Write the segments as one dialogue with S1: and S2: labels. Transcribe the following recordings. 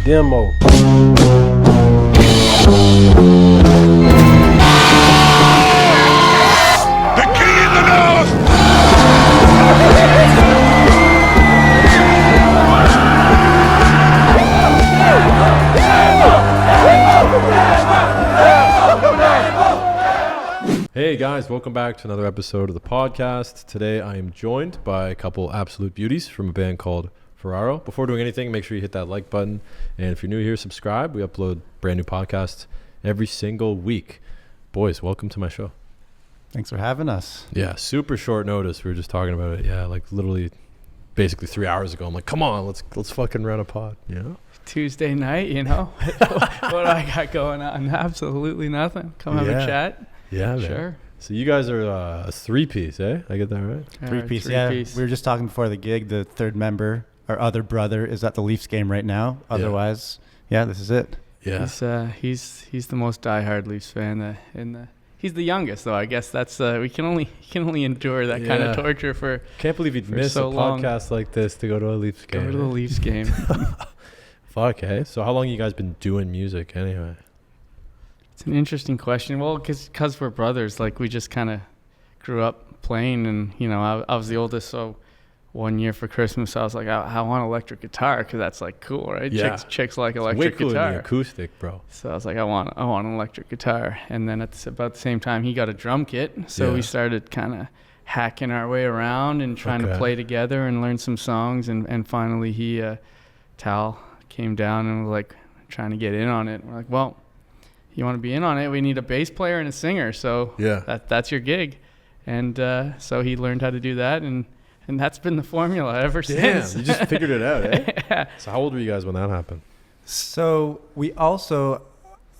S1: Denmo.
S2: The king of the north!
S3: Hey guys, welcome back to another episode of the podcast. Today I am joined by a couple absolute beauties from a band called Ferraro. Before doing anything, make sure you hit that like button. And if you're new here, subscribe. We upload brand new podcasts every single week. Boys, welcome to my show.
S4: Thanks for having us.
S3: Yeah, super short notice. We were just talking about it. Yeah, like literally basically 3 hours ago. I'm like, come on, let's fucking run a pod, you know?
S5: Tuesday night, you know? What do I got going on? Absolutely nothing. Come have a chat.
S3: Yeah, man.
S5: Sure.
S3: So you guys are a three-piece, eh? I get that right?
S4: Three-piece, yeah. We were just talking before the gig. The third member, our other brother, is at the Leafs game right now. Otherwise, yeah, this is it.
S3: Yeah.
S5: He's the most diehard Leafs fan. He's the youngest, though. I guess that's we can only endure that kind of torture for.
S3: Can't believe you'd miss
S5: so
S3: a podcast like this to go to a Leafs game.
S5: Go to the Leafs game.
S3: Fuck, eh? So how long you guys been doing music anyway?
S5: It's an interesting question. Well, because we're brothers, like we just kind of grew up playing, and you know, I was the oldest, so one year for Christmas I was like, I want an electric guitar because that's like cool, right?
S3: Yeah.
S5: Chicks like electric
S3: way cooler
S5: guitar.
S3: than the acoustic, bro.
S5: So I was like, I want an electric guitar, and then at about the same time he got a drum kit, so we started kind of hacking our way around and trying to play together and learn some songs, and finally Tal came down and was like trying to get in on it. We're like, well, you want to be in on it? We need a bass player and a singer, so that's your gig. And so he learned how to do that, and that's been the formula ever since.
S3: You just figured it out, eh?
S5: Yeah.
S3: So how old were you guys when that happened?
S4: So we also,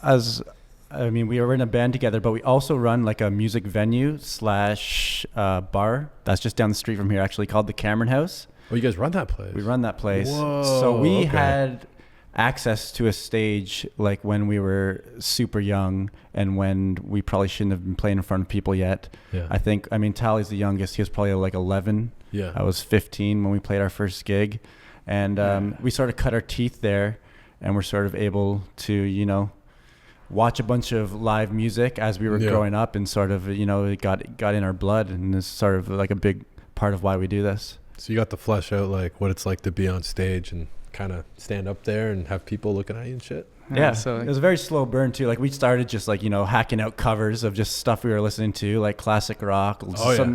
S4: we were in a band together, but we also run like a music venue / bar that's just down the street from here, actually, called the Cameron House.
S3: Oh, you guys run that place?
S4: We run that place.
S3: Whoa,
S4: so we had access to a stage like when we were super young and when we probably shouldn't have been playing in front of people yet.
S3: Yeah.
S4: Tally's the youngest. He was probably like 11.
S3: Yeah.
S4: I was 15 when we played our first gig, and we sort of cut our teeth there, and we're sort of able to, you know, watch a bunch of live music as we were growing up, and sort of, you know, it got in our blood, and it's sort of like a big part of why we do this.
S3: So you got to flesh out like what it's like to be on stage and kind of stand up there and have people looking at you and shit.
S4: Yeah, so it was a very slow burn too. Like we started just like, you know, hacking out covers of just stuff we were listening to, like classic rock,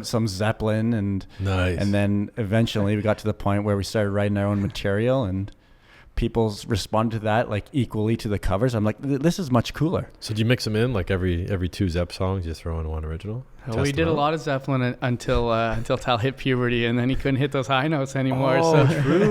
S4: some Zeppelin, and then eventually we got to the point where we started writing our own material, and people responded to that like equally to the covers. I'm like, this is much cooler. So
S3: do you mix them in like every two Zepp songs? You throw in one original?
S5: We did a lot of Zeppelin until Tal hit puberty, and then he couldn't hit those high notes anymore.
S3: Oh,
S5: so
S3: true.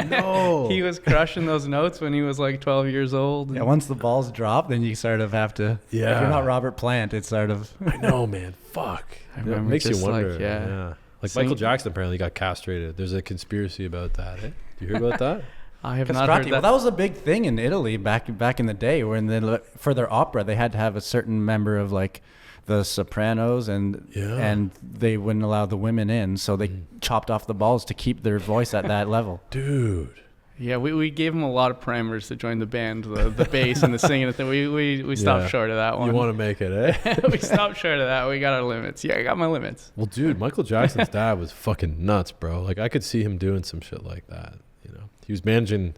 S3: No.
S5: He was crushing those notes when he was like 12 years old.
S4: Yeah, once the balls drop, then you sort of have to.
S3: Yeah.
S4: If you're not Robert Plant, it's sort of.
S3: I know, man. Fuck.
S5: I remember,
S3: it makes you wonder.
S5: Like,
S3: Like Michael Jackson apparently got castrated. There's a conspiracy about that. Eh? Do you hear about that?
S5: I have not heard that.
S4: Well, that was a big thing in Italy back in the day, when for their opera they had to have a certain member of like the sopranos, and they wouldn't allow the women in, so they chopped off the balls to keep their voice at that level.
S3: Dude.
S5: Yeah, we gave him a lot of parameters to join the band, the bass and the singing. We stopped short of that one.
S3: You want to make it, eh?
S5: We stopped short of that. We got our limits. Yeah, I got my limits.
S3: Well, dude, Michael Jackson's dad was fucking nuts, bro. Like I could see him doing some shit like that. You know, he was managing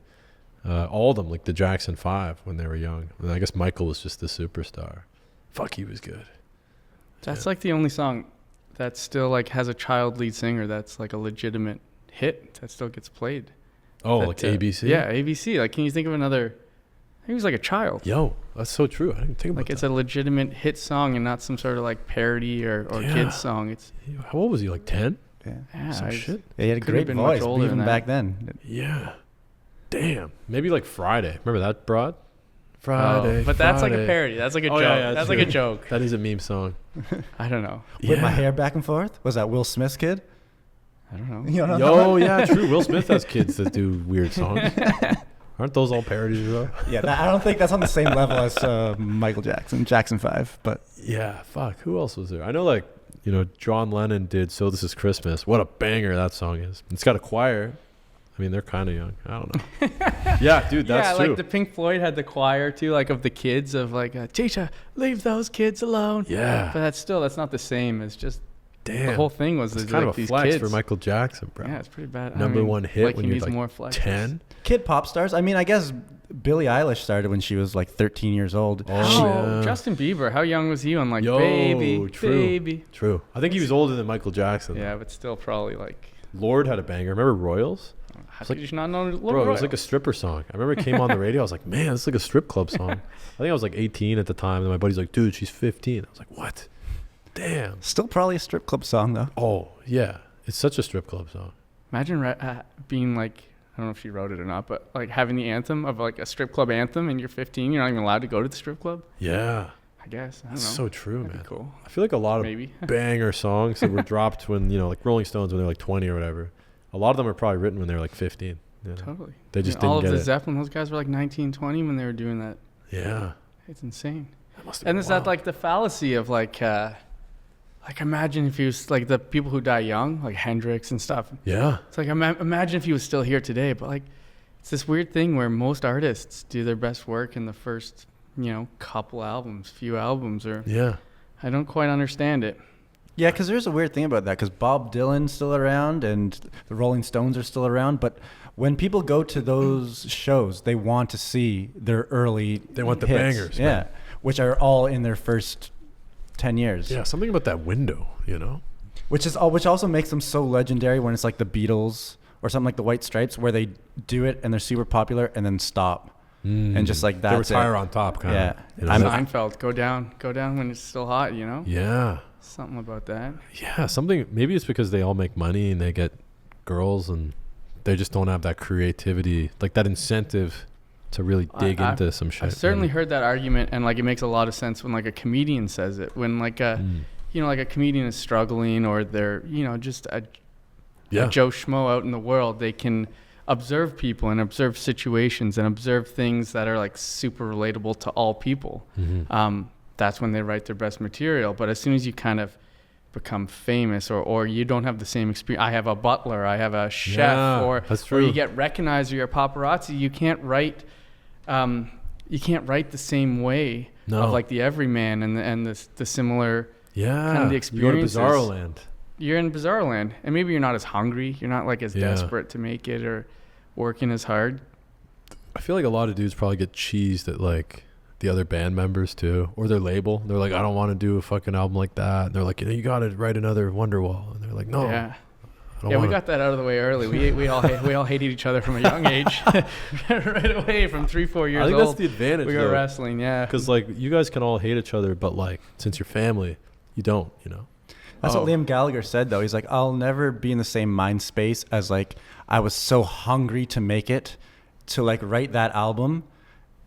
S3: all of them, like the Jackson 5 when they were young. And I guess Michael was just the superstar. Fuck, he was good.
S5: That's like the only song that still like has a child lead singer that's like a legitimate hit that still gets played.
S3: Oh, like ABC?
S5: Yeah, ABC. Like, can you think of another? I think he was like a child.
S3: Yo, that's so true. I didn't think about
S5: like
S3: that.
S5: It's a legitimate hit song and not some sort of like parody or kids song. It's
S3: how old was he? Like 10?
S5: Yeah,
S3: some shit.
S4: Yeah, he had a great voice even back then.
S3: Yeah. Damn. Maybe like Friday. Remember that broad? Friday.
S5: But that's like a parody. That's like a joke.
S3: Yeah,
S5: that's like a joke.
S3: That is a meme song.
S5: I don't know.
S4: With my hair back and forth? Was that Will Smith's kid?
S5: I don't know.
S4: You don't know
S3: yeah, true. Will Smith has kids that do weird songs. Aren't those all parodies as well?
S4: Yeah, I don't think that's on the same level as Michael Jackson 5. But
S3: yeah, fuck. Who else was there? I know, like, you know, John Lennon did "So This Is Christmas." What a banger that song is! It's got a choir. I mean, they're kind of young. I don't know. Yeah, dude, that's true.
S5: Like the Pink Floyd had the choir too, like of the kids of like, teacher, leave those kids alone.
S3: Yeah.
S5: But that's not the same as just.
S3: Damn.
S5: The whole thing was
S3: it's
S5: kind
S3: of a flex
S5: kids.
S3: for Michael Jackson, bro.
S5: Yeah, it's pretty bad.
S3: Number one hit
S5: like
S3: when you're like
S5: more
S3: 10.
S4: Kid pop stars. I mean, I guess Billie Eilish started when she was like 13 years old.
S5: Justin Bieber, how young was he on like Baby?
S3: True. I think he was older than Michael Jackson.
S5: Yeah, but still probably like.
S3: Lord had a banger. Remember Royals?
S5: How did you not know Lord?
S3: Bro, it was like a stripper song. I remember it came on the radio. I was like, man, it's like a strip club song. I think I was like 18 at the time. And my buddy's like, dude, she's 15. I was like, what? Damn.
S4: Still probably a strip club song though.
S3: Oh, yeah. It's such a strip club song.
S5: Imagine being like, I don't know if she wrote it or not, but like having the anthem of like a strip club anthem and you're 15, you're not even allowed to go to the strip club.
S3: Yeah.
S5: I guess. I don't
S3: That's
S5: know.
S3: so true,
S5: That'd
S3: man.
S5: be cool.
S3: I feel like a lot of banger songs that were dropped when, like Rolling Stones when they were like 20 or whatever. A lot of them are probably written when they were like 15. You know?
S5: Totally.
S3: They just didn't get it.
S5: All of the Zeppelin, those guys were like 19, 20 when they were doing that.
S3: Yeah.
S5: It's insane.
S3: And
S5: there's that like the fallacy of like imagine if he was like the people who die young, like Hendrix and stuff.
S3: Yeah.
S5: It's like imagine if he was still here today, but like it's this weird thing where most artists do their best work in the first, couple albums, few albums, or I don't quite understand it.
S4: Yeah, because there's a weird thing about that, because Bob Dylan's still around and the Rolling Stones are still around, but when people go to those shows, they want to see their early
S3: They want the
S4: hits,
S3: bangers.
S4: yeah,
S3: Man.
S4: which are all in their first 10 years.
S3: Yeah, something about that window,
S4: Which also makes them so legendary when it's like the Beatles or something like the White Stripes, where they do it and they're super popular and then stop. And just like that.
S3: They retire on top, kind of.
S4: Yeah.
S5: Seinfeld, go down when it's still hot,
S3: Yeah.
S5: Something about that.
S3: Yeah, maybe it's because they all make money and they get girls and they just don't have that creativity, like that incentive to really dig into some shit.
S5: I've certainly heard that argument, and like it makes a lot of sense when like a comedian says it. When like a comedian is struggling, or they're just a Joe Schmo out in the world, they can observe people and observe situations and observe things that are like super relatable to all people. That's when they write their best material. But as soon as you kind of become famous, or you don't have the same experience, I have a butler, I have a chef, or you get recognized, or you're a paparazzi, you can't write the same way of like the everyman and the similar kind of the experiences.
S3: You go to Bizarro Land.
S5: You're in Bizarro Land, and maybe you're not as hungry, you're not like as desperate to make it or working as hard.
S3: I feel like a lot of dudes probably get cheesed at like the other band members too, or their label. They're like, I don't want to do a fucking album like that. And they're like, you got to write another Wonderwall. And they're like, no.
S5: Yeah. We got that out of the way early. We all hated each other from a young age, right away from 3-4 years old.
S3: I think that's the advantage.
S5: We were wrestling,
S3: because like you guys can all hate each other, but like since you're family, you don't.
S4: That's what Liam Gallagher said though. He's like, I'll never be in the same mind space as like I was so hungry to make it, to like write that album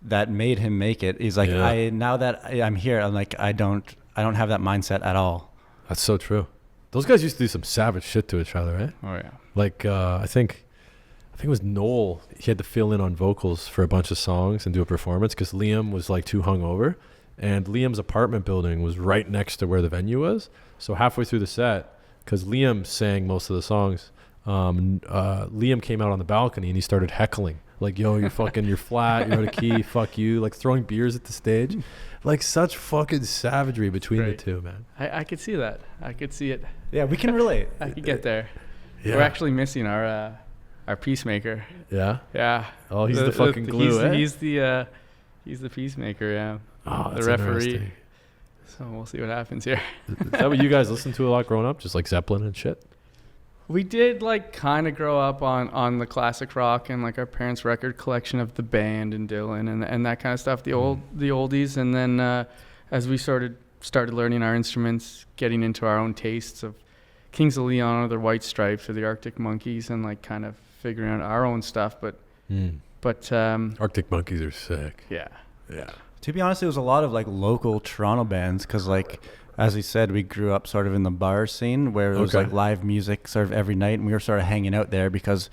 S4: that made him make it. He's like, now that I'm here, I'm like, I don't have that mindset at all.
S3: That's so true. Those guys used to do some savage shit to each other, right?
S5: Oh yeah.
S3: Like I think it was Noel. He had to fill in on vocals for a bunch of songs and do a performance because Liam was like too hungover, and Liam's apartment building was right next to where the venue was. So halfway through the set, because Liam sang most of the songs, Liam came out on the balcony and he started heckling. Like, yo, you're flat, you're out of key, fuck you. Like throwing beers at the stage. Like such fucking savagery between the two, man.
S5: I could see that. I could see it.
S4: Yeah, we can relate.
S5: I could get there.
S3: Yeah.
S5: We're actually missing our peacemaker.
S3: Yeah?
S5: Yeah.
S3: Oh, he's the fucking glue,
S5: He's the peacemaker, yeah.
S3: Oh, that's
S5: the referee. So we'll see what happens here.
S3: Is that what you guys listened to a lot growing up? Just like Zeppelin and shit?
S5: We did like kind of grow up on the classic rock and like our parents' record collection of the band and Dylan and that kind of stuff, the oldies. And then as we started learning our instruments, getting into our own tastes of Kings of Leon or the White Stripes or the Arctic Monkeys, and like kind of figuring out our own stuff. But
S3: Arctic Monkeys are sick.
S5: Yeah.
S4: To be honest, it was a lot of like local Toronto bands because like, as we said, we grew up sort of in the bar scene where it was like live music sort of every night, and we were sort of hanging out there because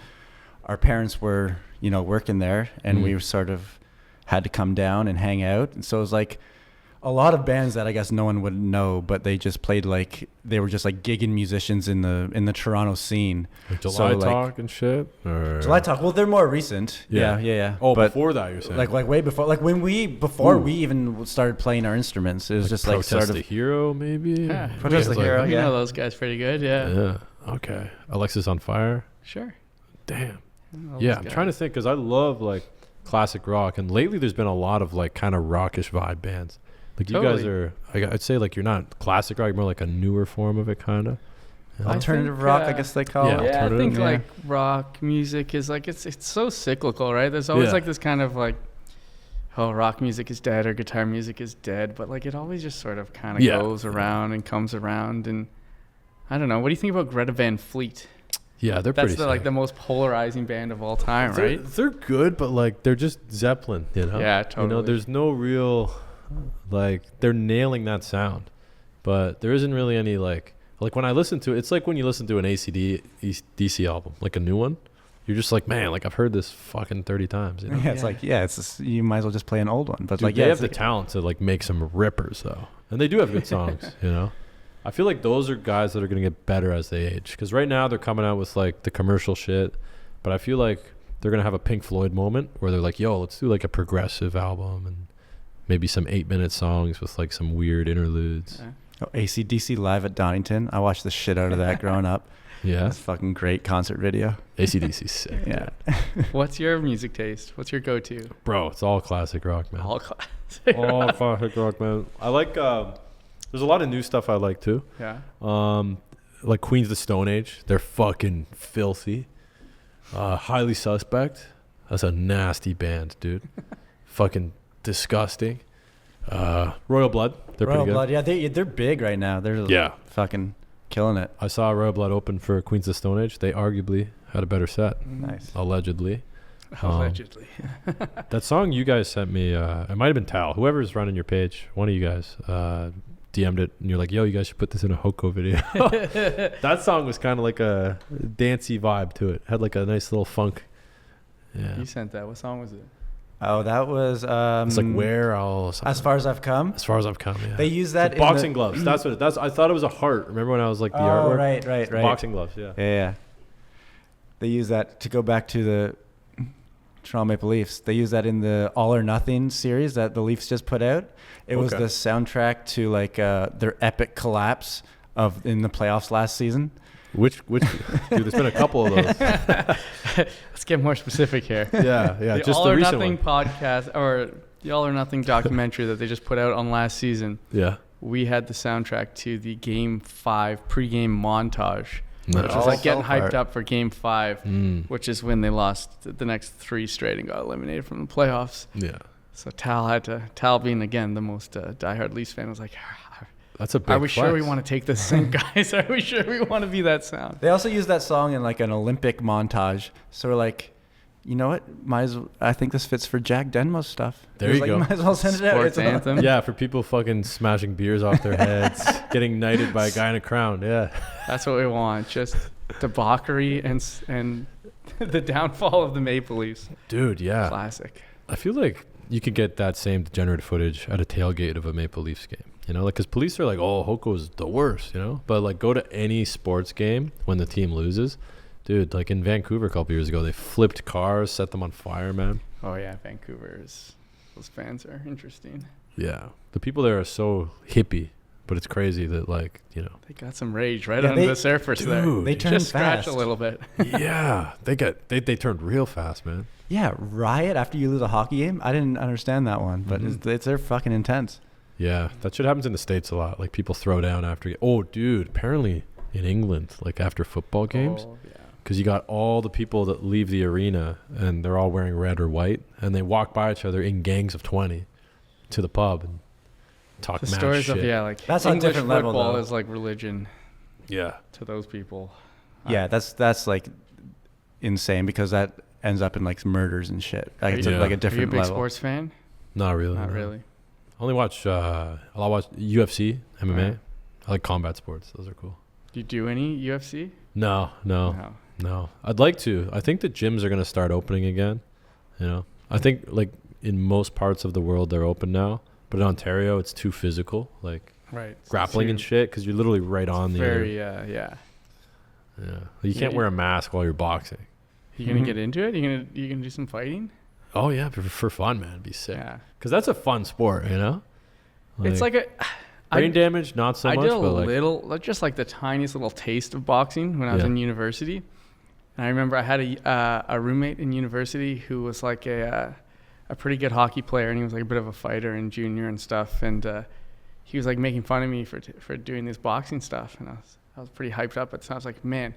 S4: our parents were, working there, and we sort of had to come down and hang out. And so it was like a lot of bands that I guess no one would know, but they just played like they were just like gigging musicians in the Toronto scene.
S3: Like July Talk and shit. Or?
S4: July Talk. Well, they're more recent. Yeah.
S3: Oh,
S4: but
S3: before that, you're saying
S4: like way before, like when we even started playing our instruments, it was like just like
S3: Protest
S4: sort of
S3: the Hero, maybe.
S5: Yeah,
S4: Protest the Hero.
S5: You know those guys pretty good. Yeah.
S3: Yeah. Okay. Alexis on Fire.
S5: Sure.
S3: Damn. Yeah, I'm trying to think because I love like classic rock, and lately there's been a lot of like kind of rockish vibe bands. Like you guys are, I'd say like you're not classic rock, more like a newer form of it, kind of.
S4: Alternative rock, I guess they call it.
S5: Yeah, I think like rock music is like it's so cyclical, right? There's always like this kind of like, oh, rock music is dead or guitar music is dead, but like it always just sort of kind of goes around and comes around. And I don't know. What do you think about Greta Van Fleet?
S3: Yeah,
S5: that's like the most polarizing band of all time, right?
S3: They're good, but like they're just Zeppelin, you know?
S5: Yeah, totally.
S3: You know, there's no real, like they're nailing that sound, but there isn't really any like when I listen to it, it's like when you listen to an AC/DC album, like a new one, you're just like, man, like I've heard this fucking 30 times. You know?
S4: Yeah, it's like, it's just, you might as well just play an old one. But
S3: dude,
S4: like,
S3: they have the talent to like make some rippers though, and they do have good songs, you know? I feel like those are guys that are going to get better as they age. Because right now they're coming out with like the commercial shit. But I feel like they're going to have a Pink Floyd moment where they're like, yo, let's do like a progressive album and maybe some 8-minute songs with like some weird interludes.
S4: Oh, AC/DC Live at Donington. I watched the shit out of that growing up.
S3: Yeah.
S4: It's a fucking great concert video.
S3: AC/DC's sick.
S4: Yeah.
S5: What's your music taste? What's your go-to?
S3: Bro, it's all classic rock, man.
S5: All classic
S3: all classic rock, man. I like... there's a lot of new stuff I like too.
S5: Yeah.
S3: Like Queens of the Stone Age. They're fucking filthy. Highly Suspect. That's a nasty band, dude. Fucking disgusting. Royal Blood. They're
S4: Royal
S3: pretty good.
S4: Blood. Yeah, they're big right now. They're fucking killing it.
S3: I saw Royal Blood open for Queens of the Stone Age. They arguably had a better set.
S4: Nice.
S3: Allegedly.
S5: Allegedly.
S3: That song you guys sent me, it might have been Tal. Whoever's running your page, one of you guys, DM'd it, and you're like, yo, you guys should put this in a Hoko video. That song was kind of like a dancey vibe to it. Had like a nice little funk. Yeah.
S5: You sent that. What song was it?
S4: Oh, that was...
S3: it's like Where I'll...
S4: As Far As I've Come?
S3: As Far As I've Come, yeah.
S4: They use that in
S3: boxing gloves. That's what I thought it was a heart. Remember when I was like the artwork?
S4: Right.
S3: Boxing gloves, yeah.
S4: Yeah. They use that to go back to the Toronto Maple Leafs. They use that in the All or Nothing series that the Leafs just put out. It was the soundtrack to like their epic collapse in the playoffs last season.
S3: Which dude, there's been a couple of those.
S5: Let's get more specific here.
S3: Yeah.
S5: The
S3: just
S5: All
S3: the
S5: or
S3: recent
S5: Nothing
S3: one.
S5: podcast or the All or Nothing documentary that they just put out on last season.
S3: Yeah.
S5: We had the soundtrack to the Game 5 pregame montage.
S3: Nice.
S5: Which was like getting hyped up for Game 5, which is when they lost the next 3 straight and got eliminated from the playoffs.
S3: Yeah.
S5: So Tal being, again, the most diehard Leafs fan, was like,
S3: that's a big
S5: are we
S3: flex.
S5: sure we want to take this sync, guys? Are we sure we want to be that sound?
S4: They also use that song in like an Olympic montage. So we're like, you know what? I think this fits for Jack Denmo's stuff.
S3: There you go.
S4: Might as well send it out.
S5: Sports anthem.
S3: Yeah, for people fucking smashing beers off their heads, getting knighted by a guy in a crown. Yeah.
S5: That's what we want. Just debauchery and the downfall of the Maple Leafs.
S3: Dude, yeah.
S5: Classic.
S3: I feel like you could get that same degenerate footage at a tailgate of a Maple Leafs game. You know, like, because police are like, oh, Hoko's the worst, you know? But, like, go to any sports game when the team loses. Dude, like in Vancouver a couple years ago, they flipped cars, set them on fire, man.
S5: Oh, yeah, those fans are interesting.
S3: Yeah. The people there are so hippie, but it's crazy that, like, you know.
S5: They got some rage under the surface there.
S4: They turned
S5: just
S4: fast.
S5: Scratch a little bit.
S3: Yeah. They turned real fast, man.
S4: Yeah, riot after you lose a hockey game? I didn't understand that one, but they're fucking intense.
S3: Yeah, that shit happens in the States a lot. Like, people throw down after... Oh, dude, apparently in England, like, after football games...
S5: Oh, yeah.
S3: Because you got all the people that leave the arena and they're all wearing red or white, and they walk by each other in gangs of 20 to the pub and talk mad
S5: stories
S3: shit.
S5: of like
S4: that's on a
S5: English
S4: different level,
S5: football
S4: though.
S5: is like religion.
S3: Yeah.
S5: To those people.
S4: Yeah, that's like insane because that ends up in like murders and shit. Like, it's like a different
S5: Are you a big
S4: level.
S5: sports fan?
S3: Not really.
S5: Not
S3: no.
S5: really.
S3: I only watch. I'll watch UFC, MMA. Right. I like combat sports. Those are cool.
S5: Do you do any UFC?
S3: No. I'd like to. I think the gyms are going to start opening again. You know, I think like in most parts of the world they're open now, But in Ontario, it's too physical, like grappling and shit, because you're literally right on the
S5: yeah.
S3: You can't wear a mask while you're boxing.
S5: You gonna get into it? You gonna do some fighting?
S3: Oh yeah, for fun, man. It'd be sick. Yeah, because that's a fun sport, you know.
S5: It's like a
S3: brain damage, not so much.
S5: I did a little, just like the tiniest little taste of boxing when I was in university. And I remember I had a roommate in university who was like a pretty good hockey player, and he was like a bit of a fighter in junior and stuff. And he was like making fun of me for doing this boxing stuff, and I was pretty hyped up. But so I was like, man,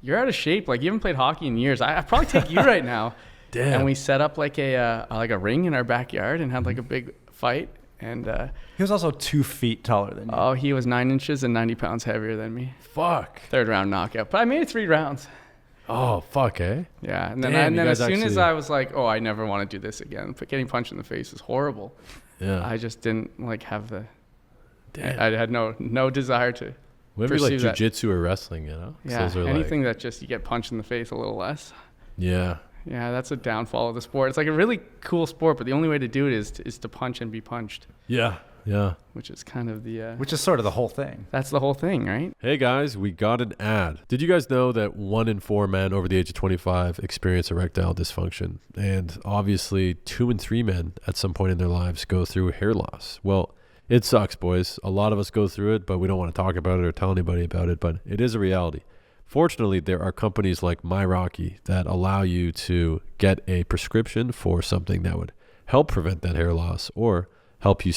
S5: you're out of shape. Like, you haven't played hockey in years. I'd probably take you right now.
S3: Damn.
S5: And we set up like a ring in our backyard and had like a big fight. And
S4: he was also 2 feet taller than you.
S5: Oh, he was 9 inches and 90 pounds heavier than me.
S3: Fuck.
S5: 3rd round knockout. But I made it 3 rounds.
S3: Oh, fuck, eh?
S5: Yeah. And then as soon as I was like, oh, I never want to do this again. But getting punched in the face is horrible. Yeah. I just didn't like have the... Damn. I had no desire to
S3: maybe like jiu-jitsu or wrestling, you know?
S5: Yeah, anything that just you get punched in the face a little less.
S3: Yeah.
S5: Yeah, that's a downfall of the sport. It's like a really cool sport, but the only way to do it is to punch and be punched.
S3: Yeah, yeah.
S5: Which is kind of the...
S4: which is sort of the whole thing.
S5: That's the whole thing, right?
S3: Hey guys, we got an ad. Did you guys know that 1 in 4 men over the age of 25 experience erectile dysfunction? And obviously 2 in 3 men at some point in their lives go through hair loss. Well, it sucks, boys. A lot of us go through it, but we don't want to talk about it or tell anybody about it, but it is a reality. Fortunately, there are companies like MyRocky that allow you to get a prescription for something that would help prevent that hair loss or help you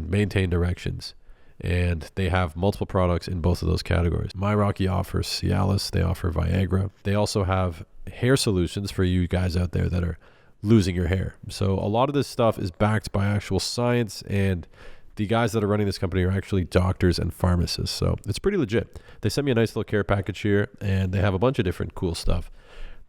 S3: maintain erections. And they have multiple products in both of those categories. MyRocky offers Cialis, they offer Viagra. They also have hair solutions for you guys out there that are losing your hair. So a lot of this stuff is backed by actual science, and the guys that are running this company are actually doctors and pharmacists. So it's pretty legit. They sent me a nice little care package here, and they have a bunch of different cool stuff.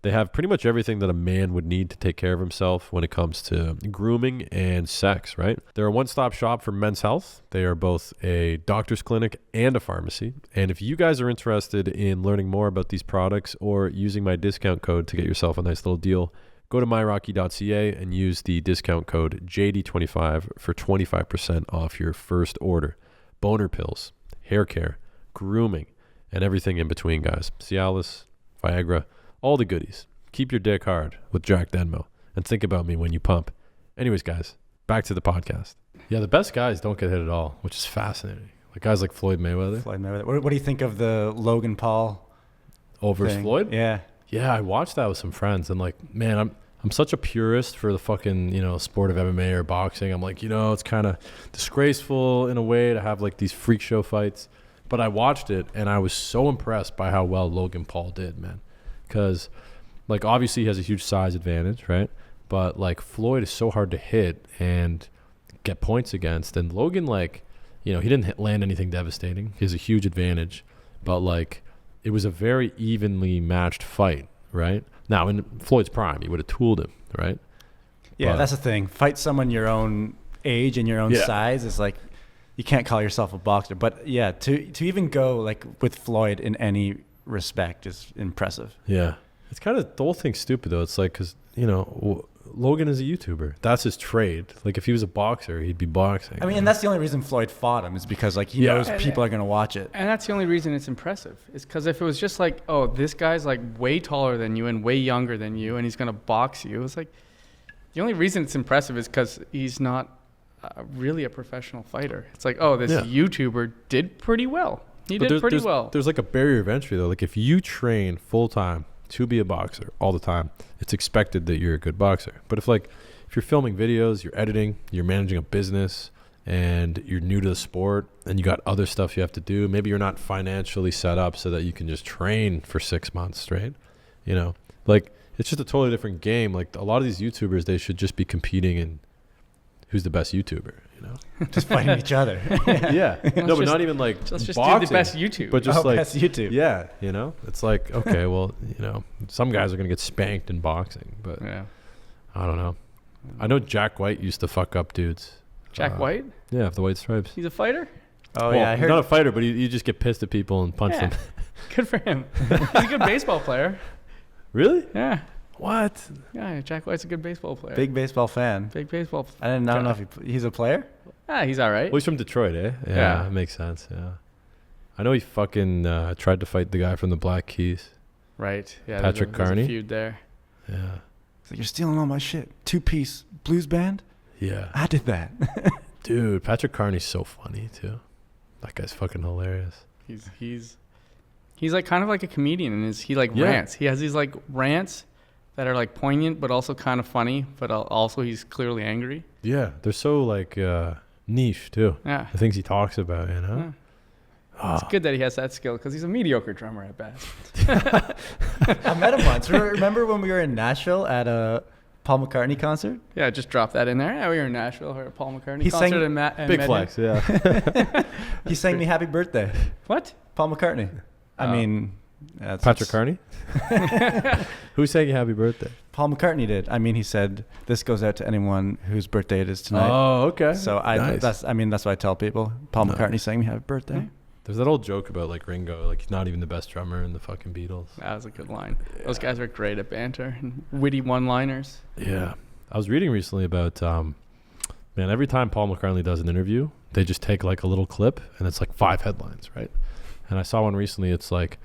S3: They have pretty much everything that a man would need to take care of himself when it comes to grooming and sex, right? They're a one-stop shop for men's health. They are both a doctor's clinic and a pharmacy. And if you guys are interested in learning more about these products or using my discount code to get yourself a nice little deal, go to myrocky.ca and use the discount code JD25 for 25% off your first order. Boner pills, hair care, grooming, and everything in between, guys. Cialis, Viagra, all the goodies. Keep your dick hard with Jack Denmo. And think about me when you pump. Anyways, guys, back to the podcast. Yeah, the best guys don't get hit at all, which is fascinating. Like guys like Floyd Mayweather.
S4: What do you think of the Logan Paul
S3: over Floyd?
S4: Yeah.
S3: Yeah, I watched that with some friends, and like, man, I'm such a purist for the fucking, sport of MMA or boxing. I'm like, it's kind of disgraceful in a way to have like these freak show fights. But I watched it, and I was so impressed by how well Logan Paul did, man. Because, like, obviously he has a huge size advantage, right? But, like, Floyd is so hard to hit and get points against. And Logan, like, he didn't land anything devastating. He has a huge advantage. But, like, it was a very evenly matched fight, right? Now, in Floyd's prime, he would have tooled him, right?
S4: Yeah, that's the thing. Fight someone your own age and your own size is like, you can't call yourself a boxer. But, yeah, to even go, like, with Floyd in any respect is impressive.
S3: Yeah. It's kind of, the whole thing's stupid, though. It's like, because, Logan is a YouTuber. That's his trade. Like, if he was a boxer, he'd be boxing.
S4: I mean, and that's the only reason Floyd fought him is because, like, he knows people are going to watch it.
S5: And that's the only reason it's impressive. Is because if it was just like, oh, this guy's, like, way taller than you and way younger than you, and he's going to box you, it's like, the only reason it's impressive is because he's not really a professional fighter. It's like, oh, this YouTuber did pretty well. He did pretty well.
S3: There's like a barrier of entry, though. Like, if you train full-time to be a boxer all the time, it's expected that you're a good boxer. But if you're filming videos, you're editing, you're managing a business, and you're new to the sport, and you got other stuff you have to do, maybe you're not financially set up so that you can just train for 6 months straight. Like, it's just a totally different game. Like, a lot of these YouTubers, they should just be competing in who's the best YouTuber,
S4: just fighting each other.
S3: Yeah. No, but not even like
S5: let's just
S3: boxing,
S5: do the best YouTube.
S3: But just
S4: best YouTube.
S3: Yeah, it's like, okay, well, some guys are going to get spanked in boxing, but I don't know. I know Jack White used to fuck up dudes.
S5: Jack White?
S3: Yeah, the White Stripes.
S5: He's a fighter?
S3: Oh, yeah. He's not a fighter, but you just get pissed at people and punch them.
S5: Good for him. He's a good baseball player.
S3: Really?
S5: Yeah.
S3: What?
S5: Yeah, Jack White's a good baseball player.
S4: Big baseball fan.
S5: Big baseball.
S4: I don't know if he's a player.
S5: He's all right.
S3: Well, he's from Detroit, eh? Yeah, that makes sense. Yeah, I know he fucking tried to fight the guy from the Black Keys.
S5: Right. Yeah.
S3: Patrick Carney.
S5: There's a feud there.
S3: Yeah.
S4: It's like, you're stealing all my shit. 2-piece blues band.
S3: Yeah.
S4: I did that.
S3: Dude, Patrick Carney's so funny too. That guy's fucking hilarious.
S5: He's like kind of like a comedian, and he like rants. He has these like rants that are like poignant, but also kind of funny. But also he's clearly angry.
S3: Yeah, they're so like niche too.
S5: Yeah.
S3: The things he talks about, you know.
S5: Yeah. It's good that he has that skill because he's a mediocre drummer at best.
S4: I met him once. Remember when we were in Nashville at a Paul McCartney concert?
S5: Yeah, just drop that in there. Yeah, we were in Nashville or a Paul McCartney concert. And
S3: big flex, yeah.
S4: He sang me happy birthday.
S5: What?
S4: Paul McCartney. I mean...
S3: Patrick Carney? Who sang you happy birthday?
S4: Paul McCartney did. I mean, he said, this goes out to anyone whose birthday it is tonight.
S3: Oh, okay.
S4: So
S3: nice.
S4: that's what I tell people. Paul McCartney sang me happy birthday.
S5: Yeah.
S3: There's that old joke about like Ringo, like he's not even the best drummer in the fucking Beatles.
S5: That was a good line. Yeah. Those guys are great at banter and witty one-liners.
S3: Yeah. I was reading recently about, man, every time Paul McCartney does an interview, they just take like a little clip and it's like 5 headlines, right? And I saw one recently. It's like,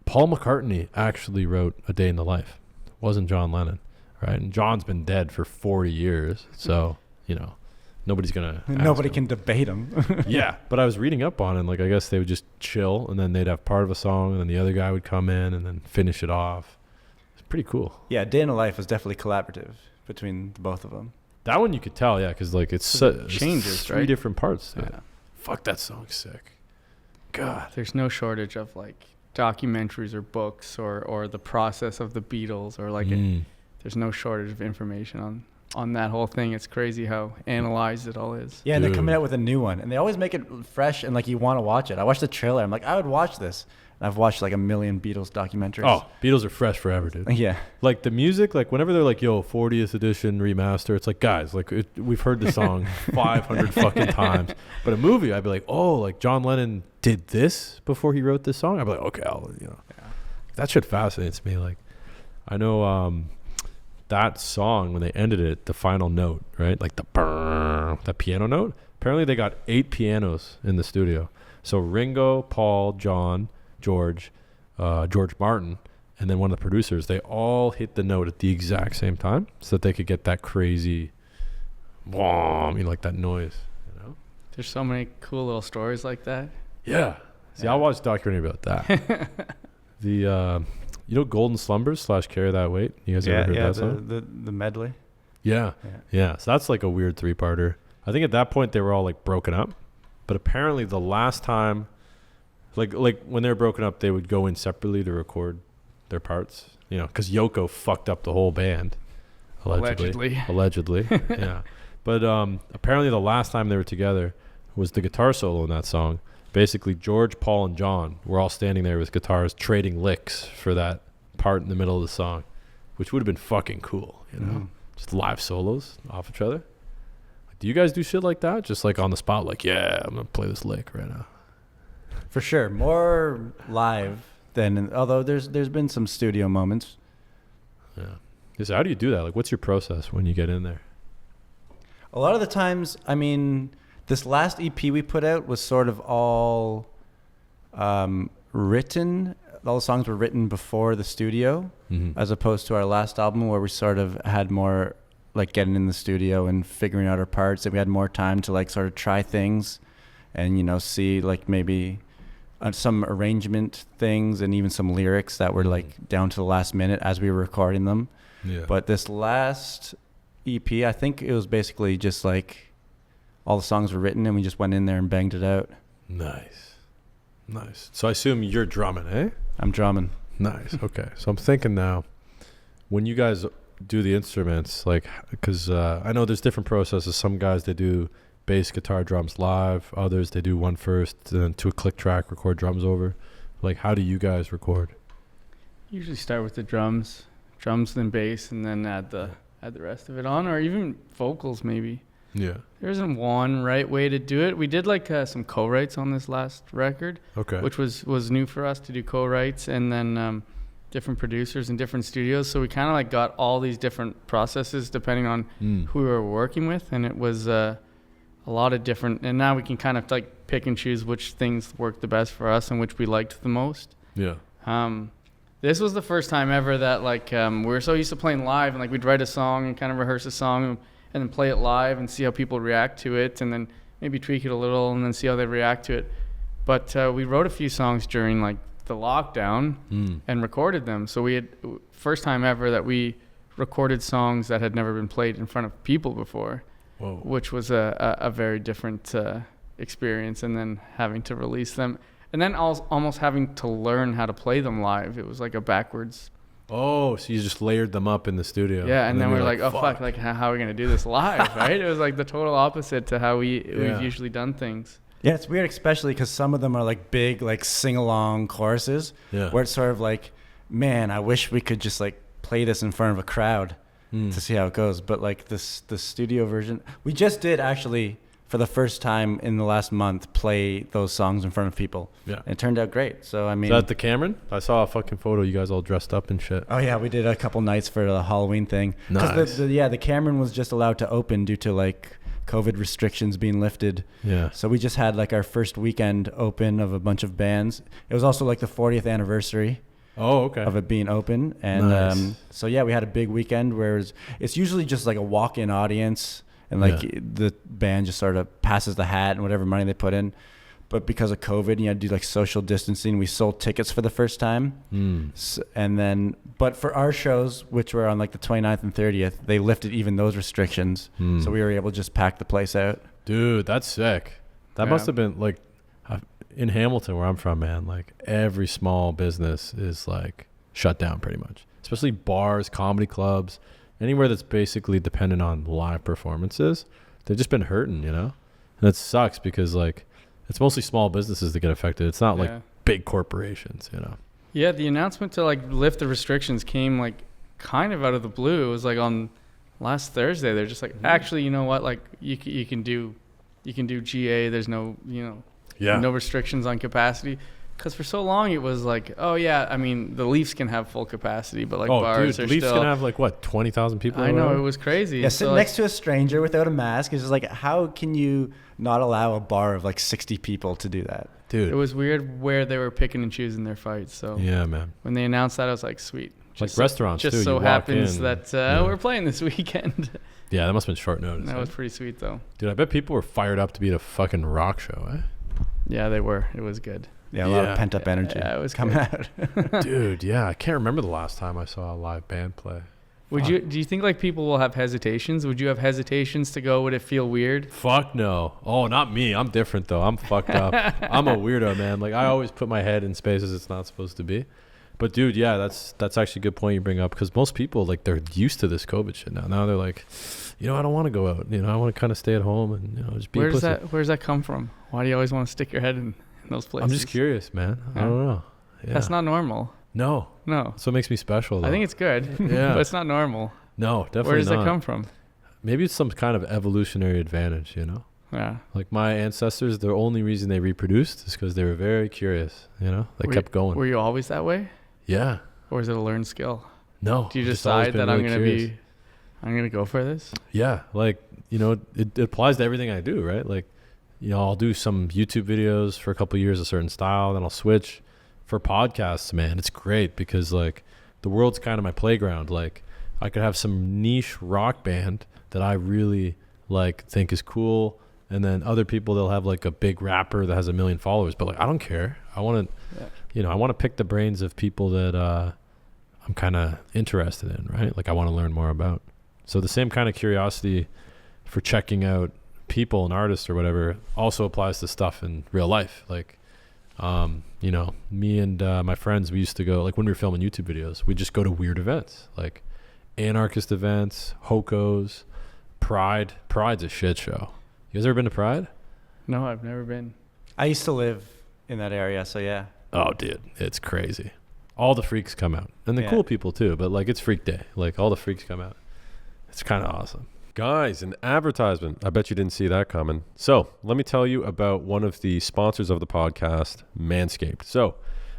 S3: Paul McCartney actually wrote A Day in the Life. It wasn't John Lennon, right? And John's been dead for 40 years. So, you know, nobody can
S4: debate him.
S3: Yeah. But I was reading up on it. And like, I guess they would just chill and then they'd have part of a song and then the other guy would come in and then finish it off. It's pretty cool.
S4: Yeah. Day in the Life was definitely collaborative between the both of them.
S3: That one you could tell, yeah, because like it changes, 3 different parts. Yeah. Fuck, that song's sick. God.
S5: There's no shortage of like documentaries or books or the process of the Beatles or like there's no shortage of information on that whole thing. It's crazy how analyzed it all is.
S4: Yeah, and they're coming out with a new one and they always make it fresh and like you want to watch it. I watched the trailer. I'm like, I would watch this. And I've watched like a million Beatles documentaries.
S3: Oh, Beatles are fresh forever, dude.
S4: Yeah.
S3: Like the music, like whenever they're like, yo, 40th edition remaster, it's like, guys, like we've heard the song 500 fucking times. But a movie, I'd be like, oh, like John Lennon did this before he wrote this song? I'd be like, okay, that shit fascinates me. Like, I know that song, when they ended it, the final note, right? Like that piano note. Apparently they got 8 pianos in the studio. So Ringo, Paul, John, George Martin, and then one of the producers, they all hit the note at the exact same time so that they could get that crazy, like that noise, you know?
S5: There's so many cool little stories like that.
S3: Yeah. See, I'll watch a documentary about that. The, Golden Slumbers / Carry That Weight? You guys ever heard that song?
S4: The medley.
S3: Yeah. So that's like a weird 3-parter. I think at that point they were all like broken up, but apparently the last time, like when they were broken up, they would go in separately to record their parts, you know, because Yoko fucked up the whole band, allegedly. Yeah. But apparently the last time they were together was the guitar solo in that song. Basically, George, Paul, and John were all standing there with guitars trading licks for that part in the middle of the song, which would have been fucking cool, you know? Just live solos off each other. Do you guys do shit like that? Just like on the spot, like, yeah, I'm going to play this lick right now.
S4: For sure. More live than, although there's been some studio moments.
S3: Yeah. So how do you do that? Like, what's your process when you get in there?
S4: A lot of the times, I mean, this last EP we put out was sort of all written. All the songs were written before the studio, as opposed to our last album where we sort of had more like getting in the studio and figuring out our parts, and we had more time to like sort of try things and, you know, see like maybe some arrangement things and even some lyrics that were like down to the last minute as we were recording them. Yeah. But this last EP, I think it was basically just like all the songs were written and we just went in there and banged it out.
S3: Nice. So I assume you're drumming, eh?
S4: I'm drumming.
S3: Nice. Okay. So I'm thinking now, when you guys do the instruments, like, because I know there's different processes. Some guys, they do bass, guitar, drums live. Others, they do one first, then to a click track, record drums over. Like, how do you guys record?
S5: Usually start with the drums, then bass, and then add the rest of it on, or even vocals maybe.
S3: Yeah.
S5: There isn't one right way to do it. We did like some co-writes on this last record, which was new for us to do co-writes, and then different producers in different studios. So we kind of like got all these different processes depending on who we were working with, and it was a a lot of different, and now we can kind of like pick and choose which things work the best for us and which we liked the most.
S3: Yeah.
S5: This was the first time ever that like we were so used to playing live, and like we'd write a song and kind of rehearse a song and then play it live and see how people react to it, and then maybe tweak it a little and then see how they react to it. But we wrote a few songs during like the lockdown and recorded them. So we had first time ever that we recorded songs that had never been played in front of people before. Whoa. Which was a very different experience, and then having to release them. And then almost having to learn how to play them live. It was like a backwards.
S3: Oh, so you just layered them up in the studio.
S5: Yeah, and then we were like, oh, fuck, like how are we going to do this live, right? It was like the total opposite to how we've usually done things.
S4: Yeah, it's weird, especially because some of them are like big, like sing-along choruses, where it's sort of like, man, I wish we could just like play this in front of a crowd to see how it goes. But like the studio version, we just did actually, for the first time in the last month, play those songs in front of people. Yeah. And it turned out great. So, I mean.
S3: Is that the Cameron? I saw a fucking photo. You guys all dressed up and shit.
S4: Oh, yeah. We did a couple nights for the Halloween thing. Nice. The Cameron was just allowed to open due to like COVID restrictions being lifted. Yeah. So we just had like our first weekend open of a bunch of bands. It was also like the 40th anniversary.
S3: Oh, okay.
S4: Of it being open. And nice. So, yeah, we had a big weekend where it's usually just like a walk-in audience. And like the band just sort of passes the hat and whatever money they put in. But because of COVID, you had to do like social distancing. We sold tickets for the first time. So, and then, but for our shows, which were on like the 29th and 30th, they lifted even those restrictions. So we were able to just pack the place out.
S3: Dude, that's sick. That must have been like in Hamilton where I'm from, man, like every small business is like shut down pretty much, especially bars, comedy clubs. Anywhere that's basically dependent on live performances, they've just been hurting, you know? And it sucks because, like, it's mostly small businesses that get affected. It's not, like, big corporations, you know?
S5: Yeah, the announcement to, like, lift the restrictions came, like, kind of out of the blue. It was, like, on last Thursday. They're just like, actually, you know what? Like, you can do GA. There's no, no restrictions on capacity. Because for so long it was like, oh yeah, I mean the Leafs can have full capacity, but like bars are
S3: Leafs
S5: still.
S3: Can have like what 20,000 people.
S5: I know, it was crazy.
S4: Yeah, sitting next to a stranger without a mask is just like, how can you not allow a bar of like 60 people to do that,
S3: dude?
S5: It was weird where they were picking and choosing their fights. So
S3: yeah, man.
S5: When they announced that, I was like, sweet.
S3: Just like restaurants,
S5: just
S3: too.
S5: so happens that we're playing this weekend.
S3: Yeah, that must have been short notice.
S5: That was pretty sweet though.
S3: Dude, I bet people were fired up to be at a fucking rock show, eh?
S5: Yeah, they were. It was good.
S4: Yeah, a lot of pent-up energy.
S5: Yeah, it was
S4: coming out.
S3: Dude, yeah. I can't remember the last time I saw a live band play.
S5: Do you think like people will have hesitations? Would you have hesitations to go? Would it feel weird?
S3: Fuck no. Oh, not me. I'm different though. I'm fucked up. I'm a weirdo, man. Like I always put my head in spaces it's not supposed to be. But dude, yeah, that's actually a good point you bring up, because most people, like, they're used to this COVID shit now. Now they're like, I don't want to go out. I want to kind of stay at home and just be.
S5: Where's that come from? Why do you always want to stick your head in those places?
S3: I'm just curious, man. I don't know. Yeah.
S5: That's not normal.
S3: No. That's what makes me special, though.
S5: I think it's good. Yeah. But it's not normal.
S3: No, definitely not.
S5: Where does that come from?
S3: Maybe it's some kind of evolutionary advantage,
S5: Yeah.
S3: Like my ancestors, the only reason they reproduced is because they were very curious, They kept going.
S5: Were you always that way?
S3: Yeah.
S5: Or is it a learned skill?
S3: No.
S5: Do you decide that I'm going to go for this?
S3: Yeah. Like, it applies to everything I do, right? Like, I'll do some YouTube videos for a couple of years, a certain style, then I'll switch. For podcasts, man, it's great because, like, the world's kind of my playground. Like, I could have some niche rock band that I really, like, think is cool, and then other people, they'll have, like, a big rapper that has 1 million followers. But, like, I don't care. I want to, I want to pick the brains of people that I'm kind of interested in, right? Like, I want to learn more about. So the same kind of curiosity for checking out people and artists or whatever also applies to stuff in real life. Like, me and my friends, we used to go, like, when we were filming YouTube videos, we'd just go to weird events, like anarchist events, Hokos, Pride. Pride's a shit show. You guys ever been to Pride?
S5: No, I've never been.
S4: I used to live in that area, so yeah.
S3: Oh, dude, it's crazy. All the freaks come out, and the cool people too, but, like, it's freak day. Like, all the freaks come out. It's kind of awesome.
S2: Guys, an advertisement. I bet you didn't see that coming. So let me tell you about one of the sponsors of the podcast, Manscaped. So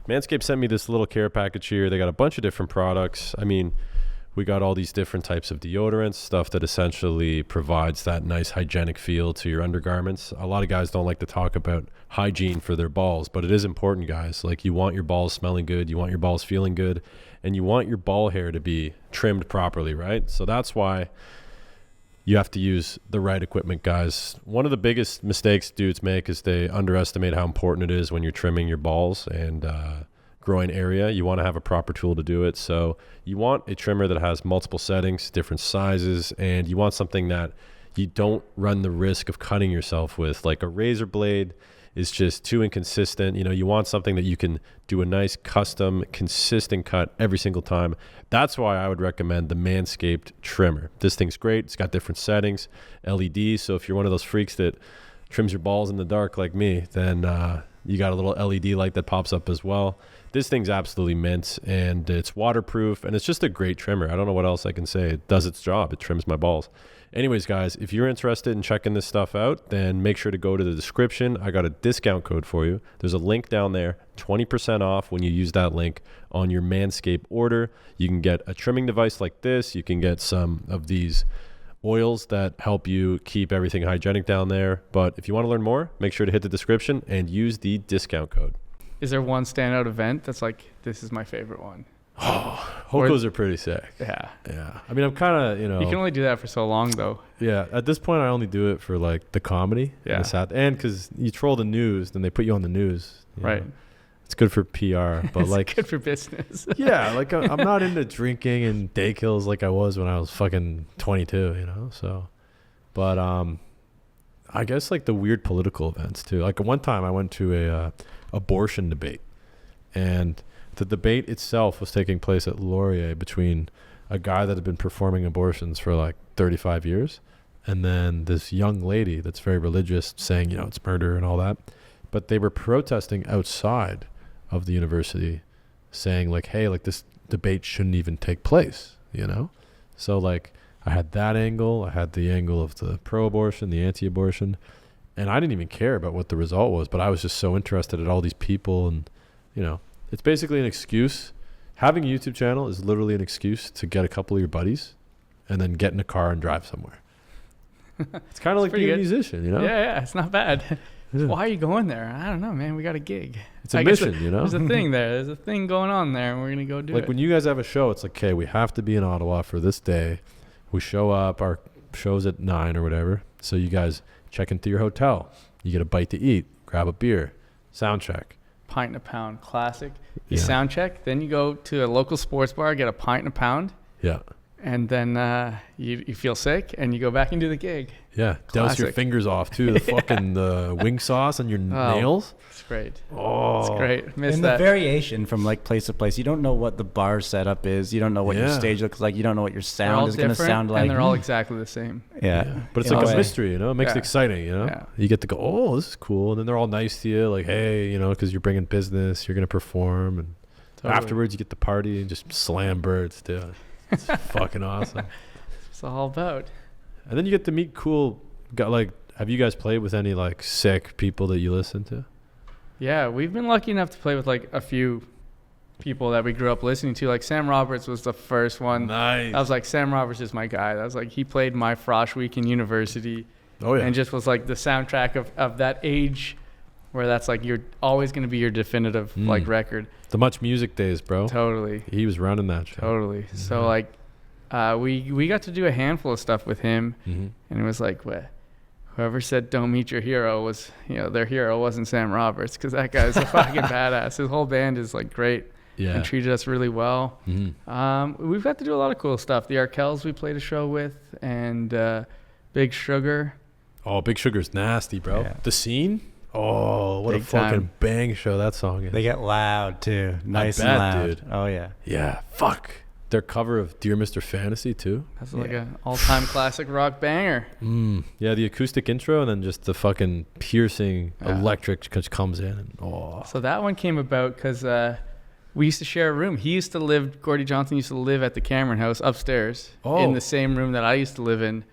S2: Manscaped sent me this little care package here. They got a bunch of different products. I mean, We got all these different types of deodorants, stuff that essentially provides that nice hygienic feel to your undergarments. A lot of guys don't like to talk about hygiene for their balls, but it is important, guys. Like, you want your balls smelling good, you want your balls feeling good, and you want your ball hair to be trimmed properly, right? So that's why you have to use the right equipment, guys. One of the biggest mistakes dudes make is they underestimate how important it is when you're trimming your balls and groin area. You want to have a proper tool to do it. So you want a trimmer that has multiple settings, different sizes, and you want something that you don't run the risk of cutting yourself with. Like a razor blade is just too inconsistent. You know, you want something that you can do a nice custom consistent cut every single time. That's why I would recommend the Manscaped trimmer. This thing's great. It's got different settings, LED. So if you're one of those freaks that trims your balls in the dark like me, then you got a little LED light that pops up as well. This thing's absolutely mint, and it's waterproof, and it's just a great trimmer. I don't know what else I can say. It does its job. It trims my balls. Anyways, guys, if you're interested in checking this stuff out, then make sure to go to the description. I got a discount code for you. There's a link down there, 20% off when you use that link on your Manscaped order. You can get a trimming device like this. You can get some of these oils that help you keep everything hygienic down there. But if you want to learn more, make sure to hit the description and use the discount code.
S5: Is there one standout event that's like, this is my favorite one?
S2: Oh, Hokos are pretty sick.
S5: Yeah.
S2: Yeah. I mean, I'm kind of, you know.
S5: You can only do that for so long, though.
S2: Yeah. At this point, I only do it for like the comedy.
S5: Yeah.
S2: And because you troll the news, then they put you on the news.
S5: Right.
S2: Know. It's good for PR, but
S5: it's
S2: like.
S5: good for business.
S2: Yeah. Like, I'm not into drinking and day kills like I was when I was fucking 22, you know? So, but I guess like the weird political events too. Like one time I went to a abortion debate, and the debate itself was taking place at Laurier between a guy that had been performing abortions for like 35 years and then this young lady that's very religious saying, you know, it's murder and all that. But they were protesting outside of the university saying like, hey, like this debate shouldn't even take place, you know? So like I had that angle. I had the angle of the pro-abortion, the anti-abortion. And I didn't even care about what the result was, but I was just so interested in all these people. And, you know, it's basically an excuse. Having a YouTube channel is literally an excuse to get a couple of your buddies and then get in a car and drive somewhere. It's kind of like being a musician, you know?
S5: Yeah, it's not bad. Yeah. Why are you going there? I don't know, man. We got a gig.
S2: It's a mission, you know?
S5: There's a thing there. There's a thing going on there, and we're going to go do it.
S2: Like when you guys have a show, it's like, okay, we have to be in Ottawa for this day. We show up. Our show's at 9 or whatever. So you guys check into your hotel. You get a bite to eat. Grab a beer. Sound check.
S5: Pint and a pound. Classic. You sound check. Then you go to a local sports bar, get a pint and a pound.
S2: Yeah.
S5: And then you feel sick, and you go back and do the gig.
S2: Yeah.
S5: Classic.
S2: Douse your fingers off, too. The fucking wing sauce on your nails.
S5: It's great.
S2: Oh.
S5: It's great. Miss
S4: and
S5: that.
S4: The variation from like place to place. You don't know what the bar setup is. You don't know what your stage looks like. You don't know what your sound is going to sound like.
S5: And they're all exactly the same.
S4: Yeah.
S2: But it's like a mystery, you know? It makes it exciting, you know? Yeah. You get to go, oh, this is cool. And then they're all nice to you. Like, hey, you know, because you're bringing business. You're going to perform. And afterwards, you get the party and just slam birds, too. It's fucking awesome.
S5: It's all about.
S2: And then you get to meet cool, have you guys played with any like sick people that you listen to?
S5: Yeah, we've been lucky enough to play with like a few people that we grew up listening to. Like Sam Roberts was the first one.
S2: Nice.
S5: I was like, Sam Roberts is my guy. That was like, he played my Frosh Week in university.
S2: Oh, yeah.
S5: And just was like the soundtrack of that age where that's like, you're always going to be your definitive like record.
S2: The Much Music days, bro.
S5: Totally.
S2: He was running that show.
S5: Totally. Mm-hmm. So like, we got to do a handful of stuff with him, and it was like, whoever said don't meet your hero was, you know, their hero wasn't Sam Roberts, because that guy's a fucking badass. His whole band is like great and treated us really well. We've got to do a lot of cool stuff. The Arkells we played a show with, and Big Sugar.
S2: Oh, Big Sugar's nasty, bro. Yeah. The Scene. Oh, what
S5: Big
S2: a fucking
S5: time.
S2: bang show that song is.
S4: They get loud too. Nice and loud. Dude. Oh yeah.
S2: Yeah. Fuck. Their cover of Dear Mr. Fantasy too.
S5: That's like an all-time classic rock banger.
S2: Yeah, the acoustic intro and then just the fucking piercing electric just comes in. And,
S5: So that one came about because we used to share a room. Gordy Johnson used to live at the Cameron House upstairs in the same room that I used to live in.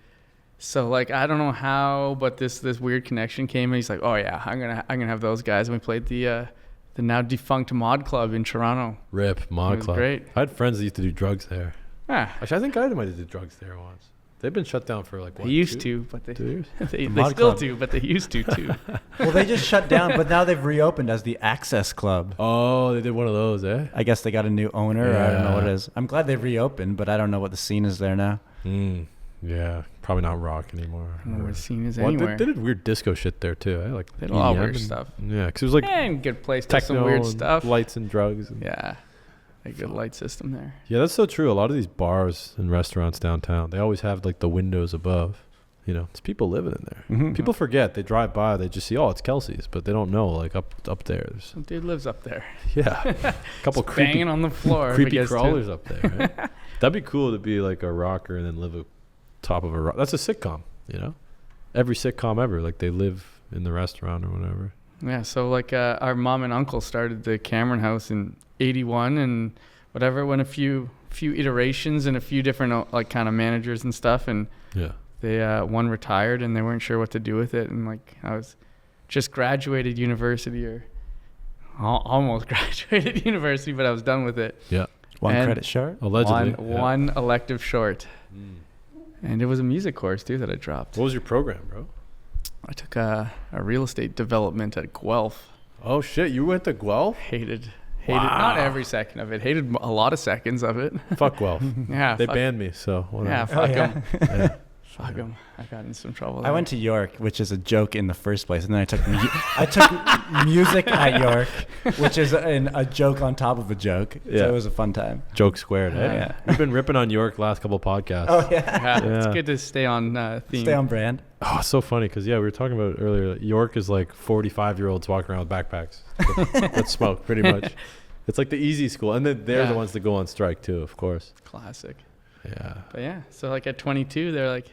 S5: So like, I don't know how, but this weird connection came, and he's like, oh yeah, I'm gonna have those guys. And we played the now defunct Mod Club in Toronto.
S2: Rip Mod Club.
S5: Great.
S2: I had friends that used to do drugs there. Actually, I think I might have did drugs there once. They've been shut down for like, what,
S5: they used to, but they
S2: 2 years?
S5: they still do, but they used to too.
S4: Well, they just shut down, but now they've reopened as the Access Club.
S2: Oh, they did one of those, eh?
S4: I guess they got a new owner. Or I don't know what it is. I'm glad they've reopened, but I don't know what the scene is there now.
S2: Yeah, probably not rock anymore.
S5: I don't know what the scene is anywhere.
S2: They did weird disco shit there too, eh? Like
S5: they did a lot of weird stuff.
S2: Yeah, because it was like
S5: and good place to some weird stuff.
S2: Lights and drugs.
S5: Yeah. A good light system there.
S2: Yeah, that's so true. A lot of these bars and restaurants downtown, they always have like the windows above. You know, it's people living in there. Mm-hmm. People forget. They drive by, they just see, oh, it's Kelsey's, but they don't know like up there.
S5: Some dude lives up there.
S2: Yeah, a couple creepy,
S5: banging on the floor.
S2: creepy crawlers up there. Right? That'd be cool to be like a rocker and then live at top of a rock. That's a sitcom. You know, every sitcom ever. Like they live in the restaurant or whatever.
S5: Yeah. So like our mom and uncle started the Cameron House in '81 and whatever. Went a few iterations and a few different like kind of managers and stuff, and they one retired and they weren't sure what to do with it. And like I was just graduated university or almost graduated university, but I was done with it.
S2: Yeah,
S4: one credit short,
S2: allegedly.
S5: One elective short, and it was a music course too that I dropped.
S2: What was your program, bro?
S5: I took a real estate development at Guelph.
S2: Oh shit, you went to Guelph?
S5: Hated not every second of it. Hated a lot of seconds of it.
S2: Fuck Guelph.
S5: Yeah,
S2: they banned me, so whatever.
S5: Yeah, fuck them. Yeah. Fuck them. I got in some trouble there.
S4: I went to York, which is a joke in the first place, and then I took music at York, which is a joke on top of a joke. Yeah. So it was a fun time.
S2: Joke squared, eh? Yeah. We've been ripping on York last couple podcasts.
S4: Oh yeah.
S5: It's good to stay on theme.
S4: Stay on brand.
S2: Oh, it's so funny because we were talking about it earlier. York is like 45-year-olds walking around with backpacks that smoke, pretty much. It's like the easy school, and then they're the ones that go on strike too, of course.
S5: Classic.
S2: Yeah.
S5: But yeah, so like at 22, they're like,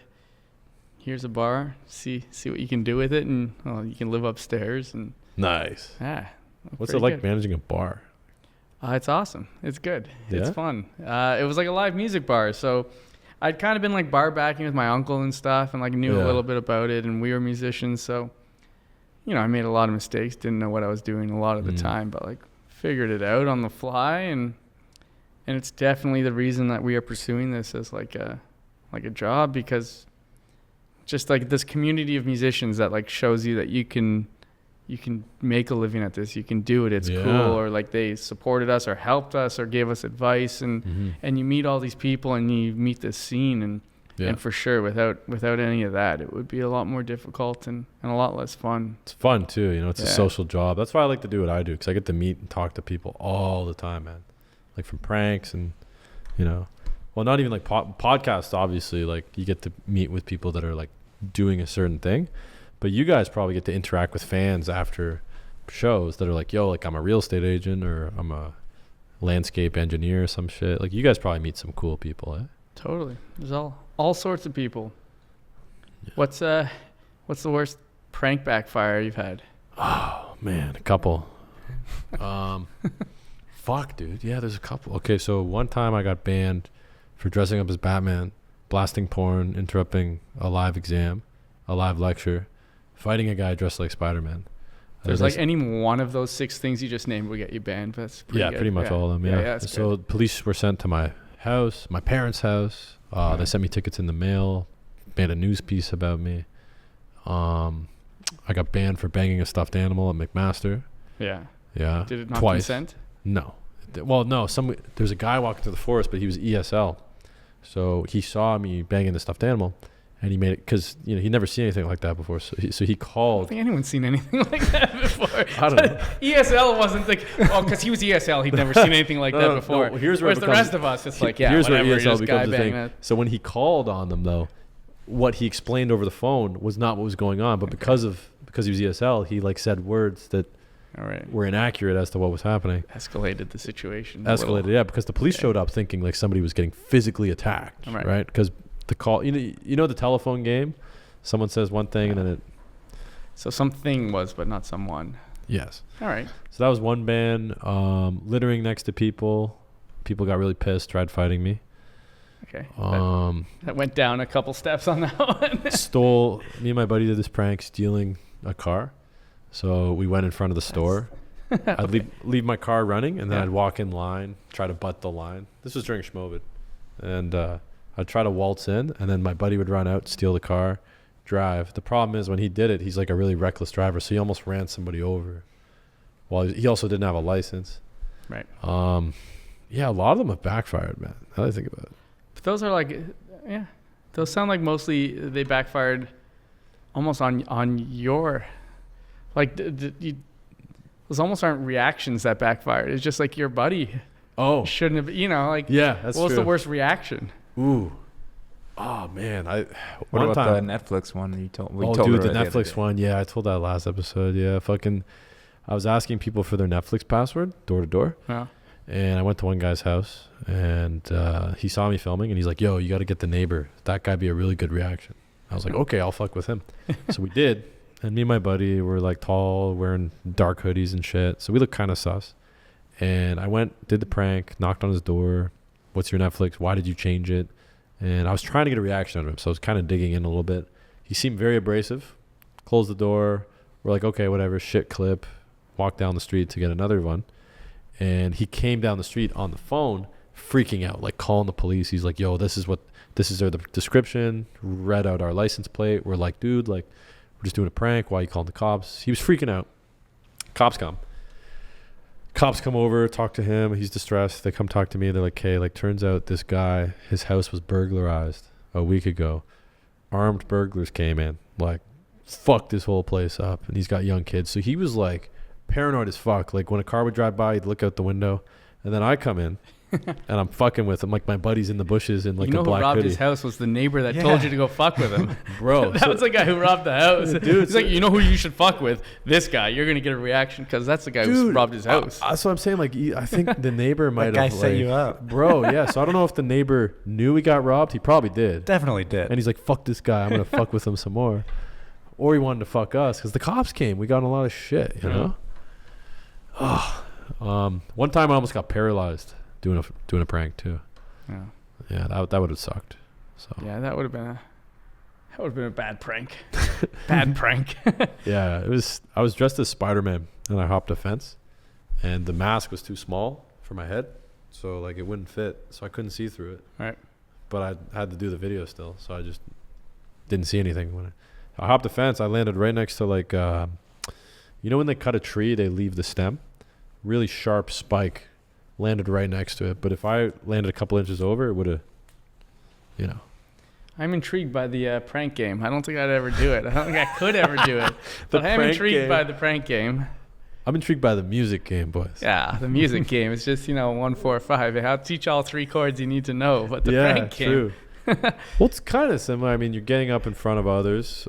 S5: "Here's a bar. See what you can do with it, and you can live upstairs." And
S2: nice.
S5: Yeah.
S2: What's it like managing a bar?
S5: It's awesome. It's good.
S2: Yeah?
S5: It's fun. It was like a live music bar, so I'd kind of been like bar backing with my uncle and stuff, and like knew a little bit about it, and we were musicians, so I made a lot of mistakes, didn't know what I was doing a lot of the time, but like figured it out on the fly, and it's definitely the reason that we are pursuing this as like a job, because just like this community of musicians that like shows you that you can make a living at this, you can do it, it's cool, or like they supported us or helped us or gave us advice, and you meet all these people and you meet this scene, and for sure without any of that it would be a lot more difficult and a lot less fun.
S2: It's fun too, it's a social job. That's why I like to do what I do, because I get to meet and talk to people all the time, man. Like from pranks and well, not even like podcasts, obviously, like you get to meet with people that are like doing a certain thing, but you guys probably get to interact with fans after shows that are like, yo, like I'm a real estate agent or I'm a landscape engineer or some shit. Like you guys probably meet some cool people, eh?
S5: Totally. There's all sorts of people. Yeah. What's the worst prank backfire you've had?
S2: Oh man, a couple. Fuck, dude. Yeah, there's a couple. Okay, so one time I got banned for dressing up as Batman, blasting porn, interrupting a live exam, a live lecture, fighting a guy dressed like Spider-Man.
S5: There's like any one of those 6 things you just named will get you banned. That's pretty good.
S2: Pretty much all of them. Yeah. So police were sent to my house, my parents' house. They sent me tickets in the mail, made a news piece about me. I got banned for banging a stuffed animal at McMaster.
S5: Yeah.
S2: Yeah.
S5: Did it not
S2: twice.
S5: consent?
S2: No. Well, no. There's a guy walking through the forest, but he was ESL. So he saw me banging the stuffed animal, and he made it because he'd never seen anything like that before. So he called.
S5: I don't think anyone's seen anything like that before.
S2: I don't know.
S5: ESL wasn't like, because he was ESL, he'd never seen anything like that before.
S2: No, here's where
S5: Whereas the rest of us, it's like,
S2: here's
S5: whatever,
S2: where ESL
S5: just guy
S2: becomes a
S5: banging
S2: thing.
S5: it.
S2: So when he called on them, though, what he explained over the phone was not what was going on. But because he was ESL, he like said words that were inaccurate as to what was happening.
S5: Escalated the situation.
S2: Yeah, because the police showed up thinking like somebody was getting physically attacked, right? Because the call, you know the telephone game, someone says one thing and then it.
S5: So something was, but not someone.
S2: Yes.
S5: All right.
S2: So that was one ban. Littering next to people. People got really pissed, tried fighting me.
S5: Okay. That went down a couple steps on that one.
S2: Me and my buddy did this prank, stealing a car. So we went in front of the store. I'd leave my car running, and then I'd walk in line, try to butt the line. This was during Schmovid. and I'd try to waltz in, and then my buddy would run out, steal the car, drive. The problem is when he did it, he's like a really reckless driver, so he almost ran somebody over. Well, he also didn't have a license.
S5: Right.
S2: Yeah, a lot of them have backfired, man. Now that I think about it.
S5: But those are like, yeah, those sound like mostly they backfired almost on your, like, those almost aren't reactions that backfired. It's just like your buddy.
S2: Oh.
S5: Shouldn't have, you know, like,
S2: yeah, that's
S5: what's
S2: true.
S5: the worst reaction?
S2: Ooh. Oh, man.
S1: What about the Netflix one you told?
S2: Dude, the Netflix one. Yeah, I told that last episode. Yeah, I was asking people for their Netflix password, door to door.
S5: Yeah.
S2: And I went to one guy's house, and he saw me filming, and he's like, yo, you got to get the neighbor. That guy be a really good reaction. I was like, okay, I'll fuck with him. So we did. And me and my buddy were like tall, wearing dark hoodies and shit. So we looked kind of sus. And I went, did the prank, knocked on his door. What's your Netflix? Why did you change it? And I was trying to get a reaction out of him. So I was kind of digging in a little bit. He seemed very abrasive. Closed the door. We're like, okay, whatever, shit clip. Walked down the street to get another one. And he came down the street on the phone, freaking out, like calling the police. He's like, yo, this is the description. Read out our license plate. We're like, dude, like, we're just doing a prank. Why are you calling the cops? He was freaking out. Cops come over, talk to him. He's distressed. They come talk to me. They're like, hey, like, turns out this guy, his house was burglarized a week ago. Armed burglars came in, like, fucked this whole place up. And he's got young kids. So he was like paranoid as fuck. Like, when a car would drive by, he'd look out the window. And then I come in. And I'm fucking with him, like my buddy's in the bushes in like a black hoodie.
S5: You know who robbed his house was the neighbor that told you to go fuck with him.
S2: Bro.
S5: That was the guy who robbed the house. Dude, he's like, you know who you should fuck with? This guy. You're going to get a reaction because that's the guy who robbed his house.
S2: That's what I'm saying. Like, I think the neighbor might have.
S4: That guy set you up.
S2: Bro, yeah. So I don't know if the neighbor knew he got robbed. He probably did.
S4: Definitely did.
S2: And he's like, fuck this guy. I'm going to fuck with him some more. Or he wanted to fuck us because the cops came. We got in a lot of shit, you know? Oh. One time I almost got paralyzed. Doing a prank too. Yeah, that would have sucked. So
S5: yeah, that would have been a bad prank. Bad prank.
S2: Yeah, I was dressed as Spider-Man and I hopped a fence, and the mask was too small for my head, so like it wouldn't fit, so I couldn't see through it.
S5: Right.
S2: But I had to do the video still, so I just didn't see anything when I hopped the fence. I landed right next to like you know when they cut a tree, they leave the stem, really sharp spike. Landed right next to it, but if I landed a couple inches over, it would have, you know.
S5: I'm intrigued by the prank game. I don't think I'd ever do it. I don't think I could ever do it. But I am intrigued by the prank game.
S2: I'm intrigued by the music game, boys.
S5: Yeah, the music game. It's just, 1, 4, 5. I'll teach all 3 chords you need to know, but the prank game.
S2: True. Well, it's kind of similar. I mean, you're getting up in front of others.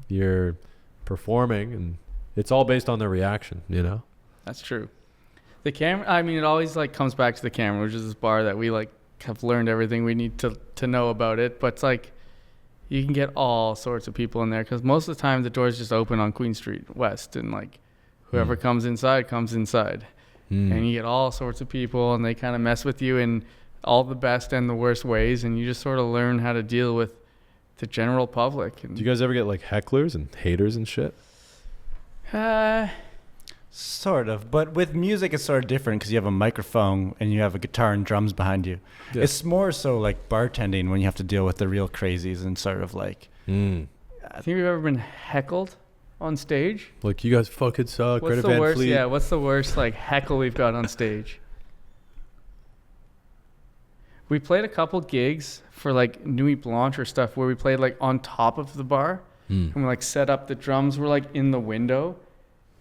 S2: You're performing, and it's all based on their reaction, you know?
S5: That's true. The camera, I mean, it always like comes back to the camera, which is this bar that we like have learned everything we need to know about it. But it's like you can get all sorts of people in there because most of the time the doors just open on Queen Street West, and like whoever comes inside comes inside, and you get all sorts of people, and they kind of mess with you in all the best and the worst ways, and you just sort of learn how to deal with the general public. And
S2: do you guys ever get like hecklers and haters and shit?
S4: Sort of, but with music it's sort of different because you have a microphone and you have a guitar and drums behind you. Yeah. It's more so like bartending when you have to deal with the real crazies and sort of like.
S5: I think you've ever been heckled on stage.
S2: Like, you guys fucking suck.
S5: What's
S2: Greta
S5: the
S2: Van
S5: worst?
S2: Fleet.
S5: Yeah, what's the worst like heckle we've got on stage? We played a couple gigs for like Nuit Blanche or stuff where we played like on top of the bar, and we like set up the drums were like in the window.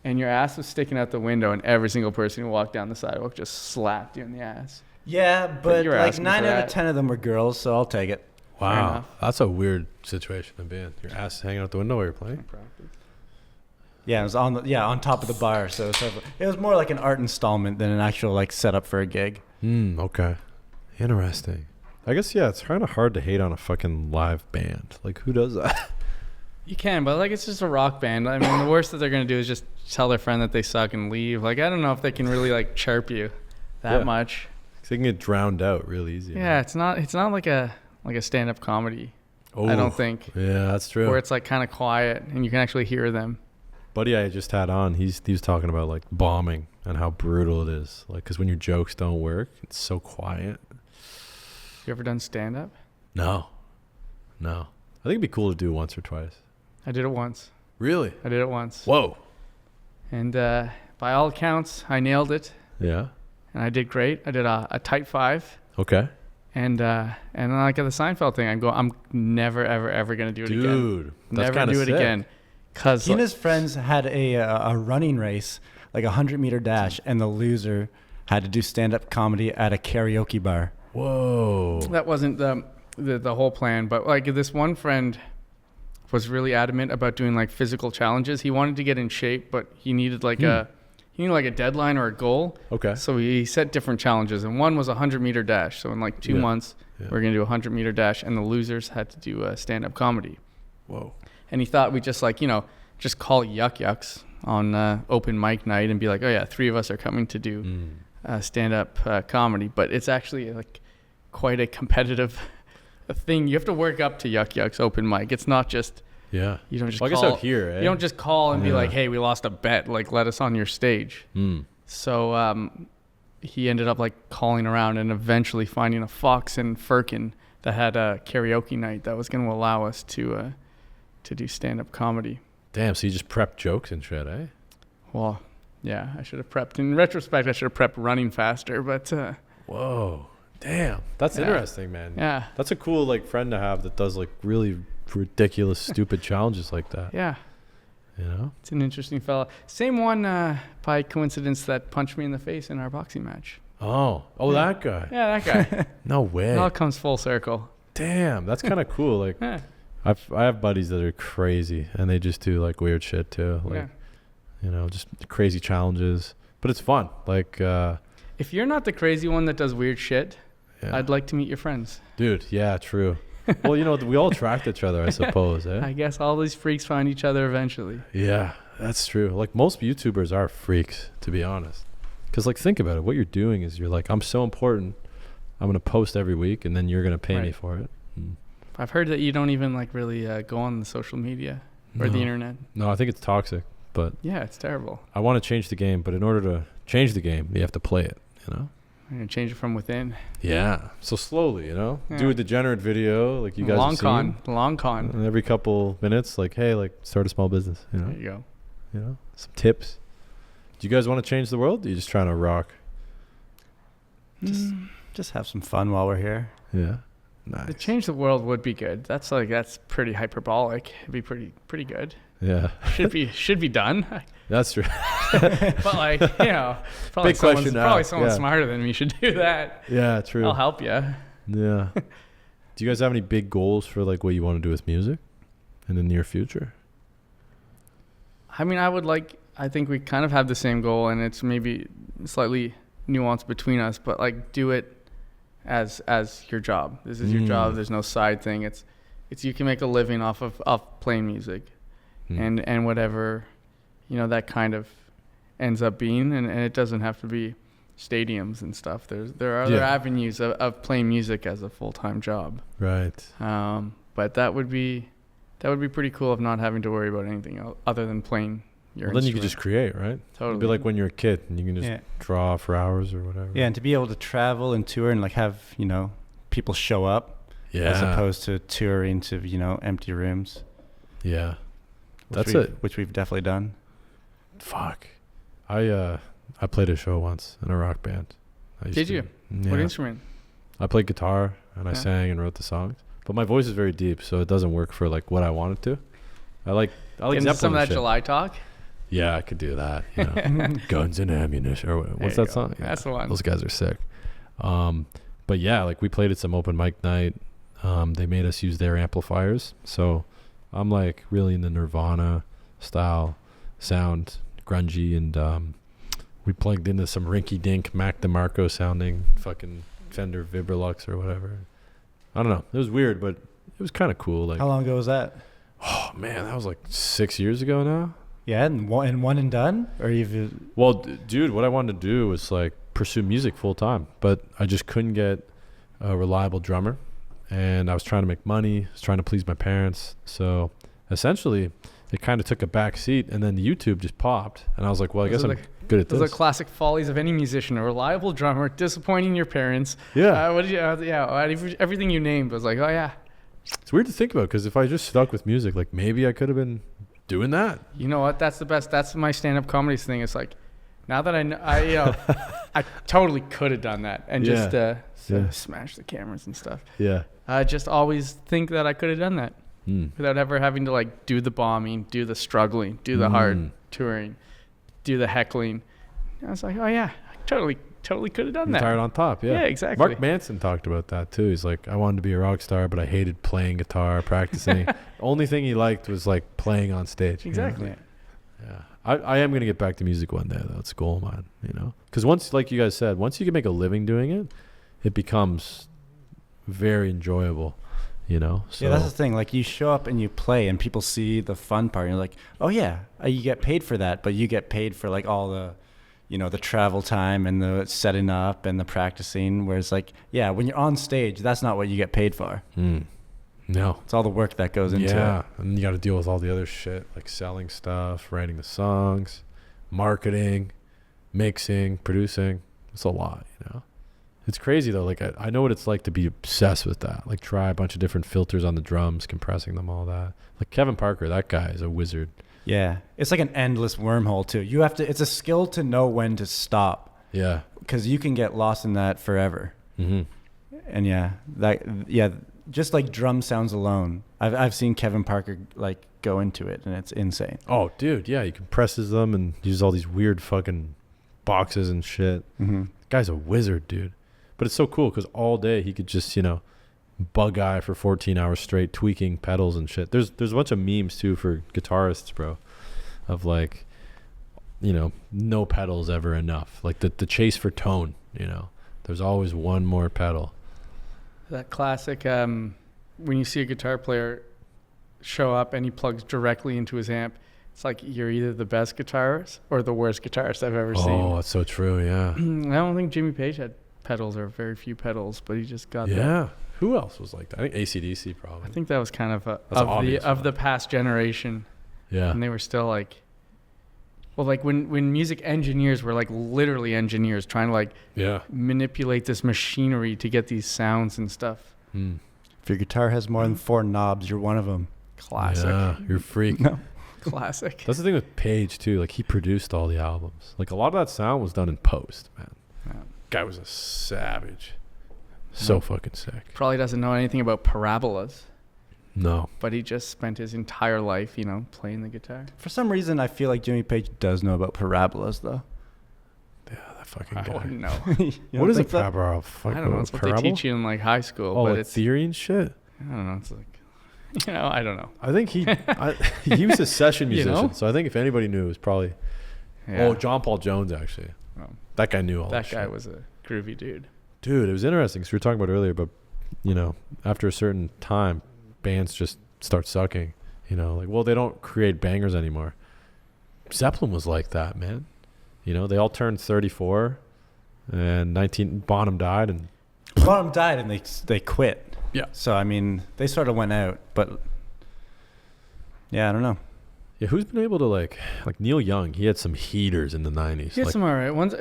S5: And your ass was sticking out the window, and every single person who walked down the sidewalk just slapped you in the ass.
S4: Yeah, but like 9 out of 10 of them were girls, so I'll take it.
S2: Wow, that's a weird situation to be in. Your ass hanging out the window while you're playing.
S4: Yeah, it was on top of the bar, so it was more like an art installment than an actual like setup for a gig.
S2: Okay, interesting. I guess it's kind of hard to hate on a fucking live band. Like, who does that?
S5: You can, but like it's just a rock band. I mean, the worst that they're gonna do is just tell their friend that they suck and leave. Like, I don't know if they can really like chirp you that much.
S2: They can get drowned out real easy.
S5: Yeah, it's not like a stand-up comedy. I don't think.
S2: Yeah, that's true.
S5: Where it's like kind of quiet and you can actually hear them.
S2: Buddy I just had on, he was talking about like bombing and how brutal it is. Like, because when your jokes don't work, it's so quiet.
S5: You ever done stand-up?
S3: No. I think it'd be cool to do once or twice.
S5: I did it once.
S3: Really?
S5: I did it once.
S3: Whoa.
S5: And by all accounts, I nailed it.
S3: Yeah.
S5: And I did great. I did a type 5.
S3: Okay.
S5: And then I got the Seinfeld thing. I'm never, ever going to do it again.
S3: Dude, that's
S5: never do it
S3: sick.
S5: again.
S4: He and his friends had a running race, like a 100-meter dash, and the loser had to do stand-up comedy at a karaoke bar.
S3: Whoa.
S5: That wasn't the whole plan, but like this one friend was really adamant about doing like physical challenges. He wanted to get in shape, but he needed like a deadline or a goal.
S3: Okay.
S5: So he set different challenges, and one was a 100-meter dash. So in like 2 months, we're gonna do a 100-meter dash, and the losers had to do stand-up comedy.
S3: Whoa.
S5: And he thought we'd just just call it Yuck Yucks on open mic night and be like, oh yeah, 3 of us are coming to do stand-up comedy. But it's actually like quite a competitive thing. You have to work up to Yuck Yucks open mic. It's not just you don't just
S3: I guess out here,
S5: you don't just call and be like, hey, we lost a bet, like let us on your stage. So he ended up like calling around and eventually finding a Fox in Firkin that had a karaoke night that was going to allow us to do stand-up comedy.
S3: Damn, so you just prepped jokes and shit, eh?
S5: Well, yeah, I should have prepped. In retrospect, I should have prepped running faster, but
S3: whoa. Damn, that's interesting, man.
S5: Yeah. That's
S3: a cool like friend to have that does like really ridiculous, stupid challenges like that.
S5: Yeah.
S3: You know?
S5: It's an interesting fella. Same one, by coincidence, that punched me in the face in our boxing match.
S3: Oh, that guy.
S5: Yeah, that guy.
S3: No way.
S5: It all comes full circle.
S3: Damn, that's kind of cool. Like, I have buddies that are crazy, and they just do like weird shit too. Like, just crazy challenges. But it's fun. Like,
S5: if you're not the crazy one that does weird shit, I'd like to meet your friends.
S3: Dude, yeah, true. Well, we all attract each other, I suppose. Eh?
S5: I guess all these freaks find each other eventually.
S3: Yeah, that's true. Like most YouTubers are freaks, to be honest. Because like think about it. What you're doing is you're like, I'm so important. I'm gonna post every week, and then you're gonna pay me for it.
S5: I've heard that you don't even like really go on the social media or the internet.
S3: No, I think it's toxic. But
S5: yeah, it's terrible.
S3: I want to change the game, but in order to change the game, you have to play it.
S5: I'm gonna change it from within.
S3: Yeah. So slowly, do a degenerate video like you guys have seen.
S5: Long con.
S3: And every couple minutes, like, hey, like start a small business.
S5: There you
S3: go. Some tips. Do you guys want to change the world? Or are you just trying to rock?
S4: Just have some fun while we're here.
S3: Yeah. Nice.
S5: To change the world would be good. That's pretty hyperbolic. It'd be pretty good.
S3: Yeah.
S5: Should be done.
S3: That's true.
S5: But like, probably
S3: big question now.
S5: Probably someone smarter than me should do that.
S3: Yeah, true.
S5: I'll help you.
S3: Yeah. Do you guys have any big goals for like what you want to do with music in the near future?
S5: I mean, I think we kind of have the same goal, and it's maybe slightly nuanced between us, but like do it as your job. This is your job. There's no side thing. It's you can make a living off playing music, and whatever, that kind of ends up being, and it doesn't have to be stadiums and stuff. There are other avenues of playing music as a full-time job.
S3: Right.
S5: But that would be pretty cool of not having to worry about anything other than playing your instrument.
S3: Then you could just create, right?
S5: Totally.
S3: It'd be like when you're a kid and you can just draw for hours or whatever.
S4: Yeah, and to be able to travel and tour and like have, people show up as opposed to touring to, empty rooms.
S3: Yeah.
S4: Which we've definitely done.
S3: Fuck. I played a show once in a rock band.
S5: Did you? Yeah. What instrument?
S3: I played guitar and I sang and wrote the songs. But my voice is very deep, so it doesn't work for like what I want it to. I like
S5: Zeppelin some of that shit. July talk.
S3: Yeah, I could do that. Guns and ammunition. Or what's that song?
S5: Yeah, that's the one.
S3: Those guys are sick. But yeah, like we played at some open mic night. They made us use their amplifiers. So I'm like really in the Nirvana style sound, grungy, and we plugged into some rinky-dink Mac DeMarco sounding fucking Fender Vibrolux or whatever. I don't know. It was weird, but it was kind of cool. Like,
S4: how long ago was that?
S3: Oh man, that was like 6 years ago now.
S4: Yeah, and one and done, or you've.
S3: Well, dude, what I wanted to do was like pursue music full time, but I just couldn't get a reliable drummer, and I was trying to make money. I was trying to please my parents, so essentially,
S2: it kind of took a back seat, and then YouTube just popped, and I was like, well, I guess I'm good at this.
S5: Those are classic follies of any musician: a reliable drummer, disappointing your parents.
S2: Yeah.
S5: Everything you named was like, oh yeah.
S2: It's weird to think about, because if I just stuck with music, like maybe I could have been doing that.
S5: You know what? That's the best. That's my stand-up comedy thing. It's like, now that I totally could have done that and just smash the cameras and stuff.
S2: Yeah.
S5: I just always think that I could have done that without ever having to like do the bombing, do the struggling, do the hard touring, do the heckling. I was like, oh yeah, I totally could have done that.
S2: Retired on top, yeah.
S5: Yeah, exactly.
S2: Mark Manson talked about that too. He's like, I wanted to be a rock star, but I hated playing guitar, practicing. Only thing he liked was like playing on stage.
S5: Exactly.
S2: You know? Yeah. I am going to get back to music one day, though. It's a goal of mine, you know? Because once, like you guys said, once you can make a living doing it, it becomes very enjoyable, you know? So,
S4: yeah, that's the thing. Like, you show up and you play, and people see the fun part, and you're like, oh, yeah, you get paid for that, but you get paid for, like, all the, you know, the travel time and the setting up and the practicing, whereas, like, yeah, when you're on stage, that's not what you get paid for.
S2: No.
S4: It's all the work that goes into it.
S2: Yeah, and you got to deal with all the other shit, like selling stuff, writing the songs, marketing, mixing, producing. It's a lot, you know? It's crazy, though. Like, I know what it's like to be obsessed with that. Like, try a bunch of different filters on the drums, compressing them, all that. Like, Kevin Parker, that guy is a wizard.
S4: Yeah. It's like an endless wormhole, too. You have to, it's a skill to know when to stop.
S2: Yeah.
S4: Because you can get lost in that forever. And just like drum sounds alone, I've seen Kevin Parker like go into it, and it's insane.
S2: Oh, dude, yeah, he compresses them and uses all these weird fucking boxes and shit. Guy's a wizard, dude. But it's so cool because all day he could just, you know, bug eye for 14 hours straight, tweaking pedals and shit. There's a bunch of memes too for guitarists, bro, of like, you know, no pedals ever enough. Like the chase for tone, you know. There's always one more pedal.
S5: That classic, when you see a guitar player show up and he plugs directly into his amp, it's like you're either the best guitarist or the worst guitarist I've ever seen.
S2: Oh, that's so true, yeah.
S5: I don't think Jimmy Page had pedals or very few pedals, but he just got that.
S2: Yeah. Who else was like that? I think AC/DC probably.
S5: I think that was kind of of the past generation.
S2: Yeah.
S5: And they were still like, well, like when music engineers were like literally engineers trying to like manipulate this machinery to get these sounds and stuff.
S4: If your guitar has more than 4 knobs, you're one of them.
S5: Classic.
S2: Yeah, you're a freak.
S4: No.
S5: Classic.
S2: That's the thing with Page too. Like he produced all the albums. Like a lot of that sound was done in post, man.
S5: Yeah.
S2: Guy was a savage. So fucking sick.
S5: Probably doesn't know anything about parabolas.
S2: No.
S5: But he just spent his entire life, you know, playing the guitar.
S4: For some reason, I feel like Jimmy Page does know about parabolas, though.
S2: Yeah, that fucking guy.
S5: I wouldn't know.
S2: What is a parabola?
S5: I don't know. It's what they teach you in like high school.
S2: Oh,
S5: but
S2: like
S5: it's
S2: theory and shit?
S5: I don't know. It's like, you know, I don't know.
S2: I think he was a session musician.
S5: You know?
S2: So I think if anybody knew, it was probably...
S5: Yeah.
S2: Oh, John Paul Jones, actually.
S5: Oh.
S2: That guy knew all that
S5: shit. That guy
S2: shit.
S5: was a groovy dude.
S2: Dude, it was interesting because we were talking about earlier, but, you know, after a certain time, bands just start sucking. You know, like, well, they don't create bangers anymore. Zeppelin was like that, man. You know, they all turned 34 and Bonham died. And
S4: they quit.
S2: Yeah.
S4: So, I mean, they sort of went out, but yeah, I don't know.
S2: Yeah, who's been able to, like Neil Young, he had some heaters in the 90s.
S5: He had some all right ones.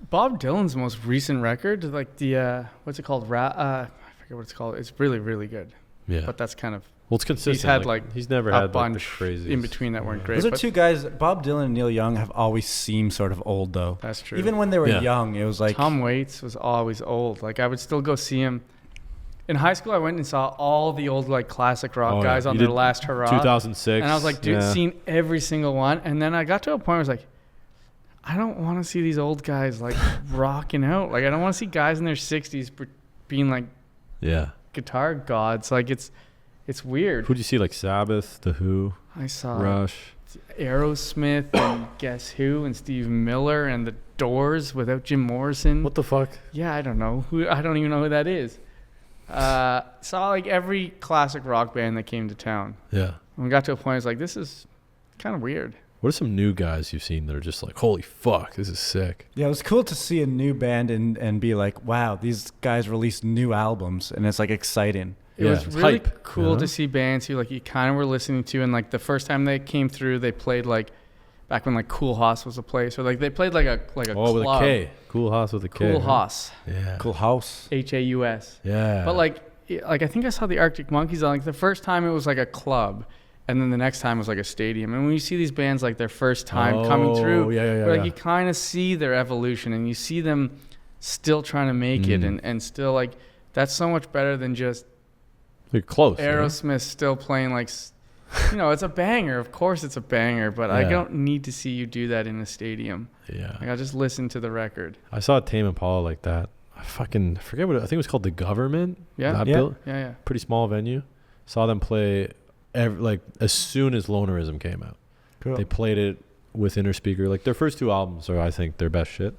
S5: Bob Dylan's most recent record, like the, what's it called? I forget what it's called. It's really, really good.
S2: Yeah.
S5: But that's kind of...
S2: Well, it's consistent.
S5: He's had like
S2: he's never had like the crazy
S5: in between that weren't great.
S4: Those are two guys. Bob Dylan and Neil Young have always seemed sort of old, though.
S5: That's true.
S4: Even when they were young, it was like
S5: Tom Waits was always old. Like I would still go see him. In high school, I went and saw all the old like classic rock guys on their last hurrah.
S2: 2006.
S5: And I was like, dude, seen every single one. And then I got to a point where I was like, I don't want to see these old guys like rocking out. Like I don't want to see guys in their 60s being like guitar gods. Like it's weird.
S2: Who'd you see? Like Sabbath, The Who?
S5: I saw
S2: Rush,
S5: Aerosmith, and Guess Who, and Steve Miller, and The Doors without Jim Morrison.
S2: What the fuck?
S5: Yeah, I don't know. I don't even know who that is. Saw like every classic rock band that came to town.
S2: Yeah.
S5: And we got to a point where I was like, this is kind of weird.
S2: What are some new guys you've seen that are just like, holy fuck, this is sick?
S4: Yeah, it was cool to see a new band and be like, wow, these guys released new albums, and it's like exciting.
S5: it was really cool to see bands who like you kind of were listening to, and like the first time they came through, they played like back when like Cool House was a place, or like they played like a club.
S2: With a K. Cool House with a K.
S5: Cool House.
S2: Yeah.
S4: Cool House.
S5: Haus.
S2: Yeah.
S5: But like I think I saw the Arctic Monkeys on like the first time it was like a club, and then the next time was like a stadium. And when you see these bands like their first time coming through, like you kind of see their evolution, and you see them still trying to make it, and still like that's so much better than just
S2: you're close.
S5: Aerosmith still playing like, it's a banger. Of course it's a banger, but I don't need to see you do that in a stadium.
S2: Yeah.
S5: Like I'll just listen to the record. I
S2: saw Tame Impala like that. I forget what I think it was called. The Government.
S5: Yeah.
S2: Yeah. Pretty small venue. Saw them play as soon as Lonerism came out.
S4: Cool.
S2: They played it with Inner Speaker. Like their first 2 albums are, I think, their best shit.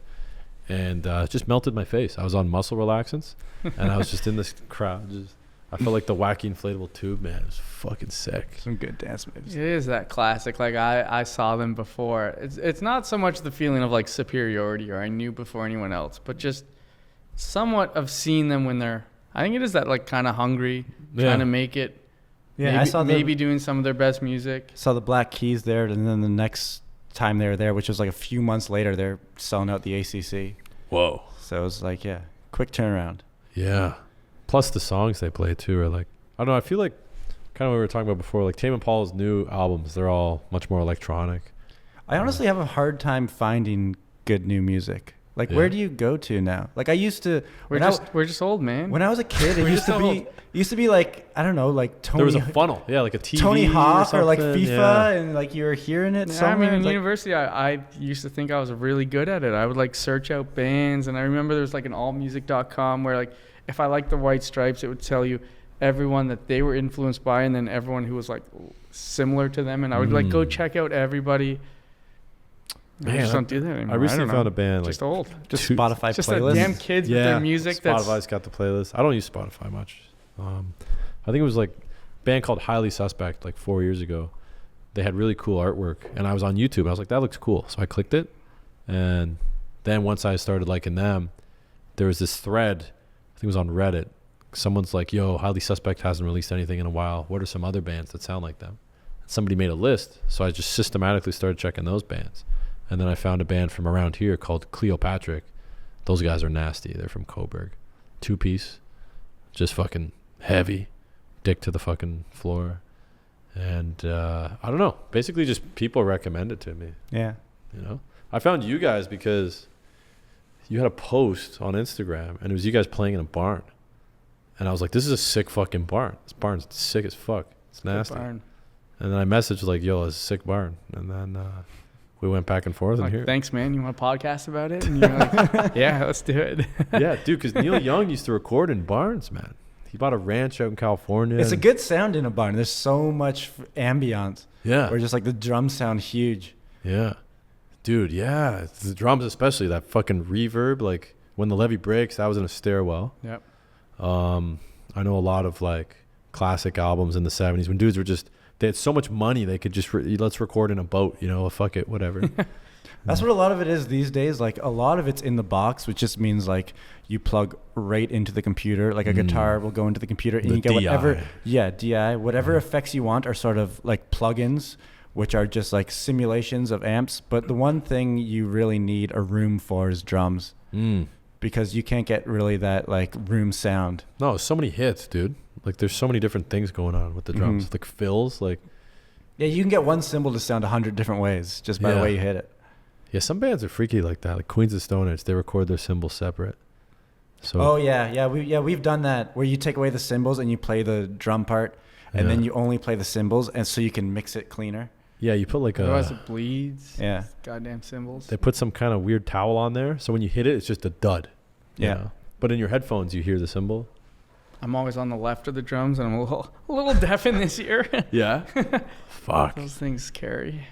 S2: And it just melted my face. I was on muscle relaxants, and I was just in this crowd. I felt like the wacky inflatable tube, man. It was fucking sick.
S4: Some good dance moves.
S5: It is that classic. Like I saw them before. It's not so much the feeling of like superiority or I knew before anyone else, but just somewhat of seeing them when they're. I think it is that like kind of hungry, trying to make it.
S4: Yeah, I saw
S5: maybe doing some of their best music.
S4: Saw the Black Keys there, and then the next time they were there, which was like a few months later, they're selling out the ACC.
S2: Whoa!
S4: So it was like, quick turnaround.
S2: Yeah. Plus the songs they play too are like, I don't know, I feel like kind of what we were talking about before, like Tame Impala's new albums, they're all much more electronic.
S4: I honestly have a hard time finding good new music. Like where do you go to now? Like I used to
S5: we're just old, man.
S4: When I was a kid, it used to be like, I don't know, like Tony.
S2: There was a funnel. Yeah, like a TV.
S4: Tony Hawk or like FIFA, and like you were hearing it somewhere.
S5: I mean, in university, I used to think I was really good at it. I would like search out bands, and I remember there was like an allmusic.com where like if I liked the White Stripes, it would tell you everyone that they were influenced by, and then everyone who was like similar to them, and I would like go check out everybody. Man, I just don't do that anymore.
S2: I recently found a band
S5: just old.
S4: Just Spotify
S5: just
S4: playlists.
S5: Just damn kids with their music.
S2: Spotify's got the playlist. I don't use Spotify much. I think it was like a band called Highly Suspect like 4 years ago. They had really cool artwork, and I was on YouTube. I was like, that looks cool. So I clicked it, and then once I started liking them, there was this thread, I think it was on Reddit. Someone's like, yo, Highly Suspect hasn't released anything in a while. What are some other bands that sound like them? And somebody made a list, so I just systematically started checking those bands. And then I found a band from around here called Cleopatra. Those guys are nasty. They're from Coburg. 2-piece. Just fucking heavy. Dick to the fucking floor. And I don't know. Basically just people recommend it to me.
S4: Yeah.
S2: You know? I found you guys because you had a post on Instagram, and it was you guys playing in a barn. And I was like, this is a sick fucking barn. This barn's sick as fuck. It's nasty. And then I messaged like, yo, it's a sick barn. And then... we went back and forth.
S5: Like, thanks, man. You want to podcast about it? And you're like, yeah, let's do it.
S2: Yeah, dude, because Neil Young used to record in barns, man. He bought a ranch out in California.
S4: It's a good sound in a barn. There's so much ambiance.
S2: Yeah.
S4: Where just like the drums sound huge.
S2: Yeah. Dude, yeah. It's the drums especially, that fucking reverb. Like when the levee breaks, that was in a stairwell.
S5: Yep.
S2: I know a lot of like classic albums in the 70s when dudes were just... They had so much money, they could just, let's record in a boat, fuck it, whatever.
S4: That's what a lot of it is these days. Like a lot of it's in the box, which just means like you plug right into the computer. Like a guitar will go into the computer and you get whatever, DI, whatever effects you want are sort of like plugins, which are just like simulations of amps. But the one thing you really need a room for is drums. Because you can't get really that like room sound.
S2: No, so many hits, dude. Like there's so many different things going on with the drums. Like fills, like...
S4: Yeah, you can get one cymbal to sound 100 different ways just by the way you hit it.
S2: Yeah, some bands are freaky like that. Like Queens of Stone Age, they record their cymbals separate. So
S4: We've done that where you take away the cymbals and you play the drum part and then you only play the cymbals and so you can mix it cleaner.
S2: Yeah, you put like
S5: otherwise it bleeds.
S4: Yeah.
S5: Goddamn cymbals.
S2: They put some kind of weird towel on there, so when you hit it, it's just a dud.
S4: Yeah.
S2: Know? But in your headphones, you hear the cymbal.
S5: I'm always on the left of the drums, and I'm a little deaf in this ear.
S2: Yeah. Fuck.
S5: Those things scary.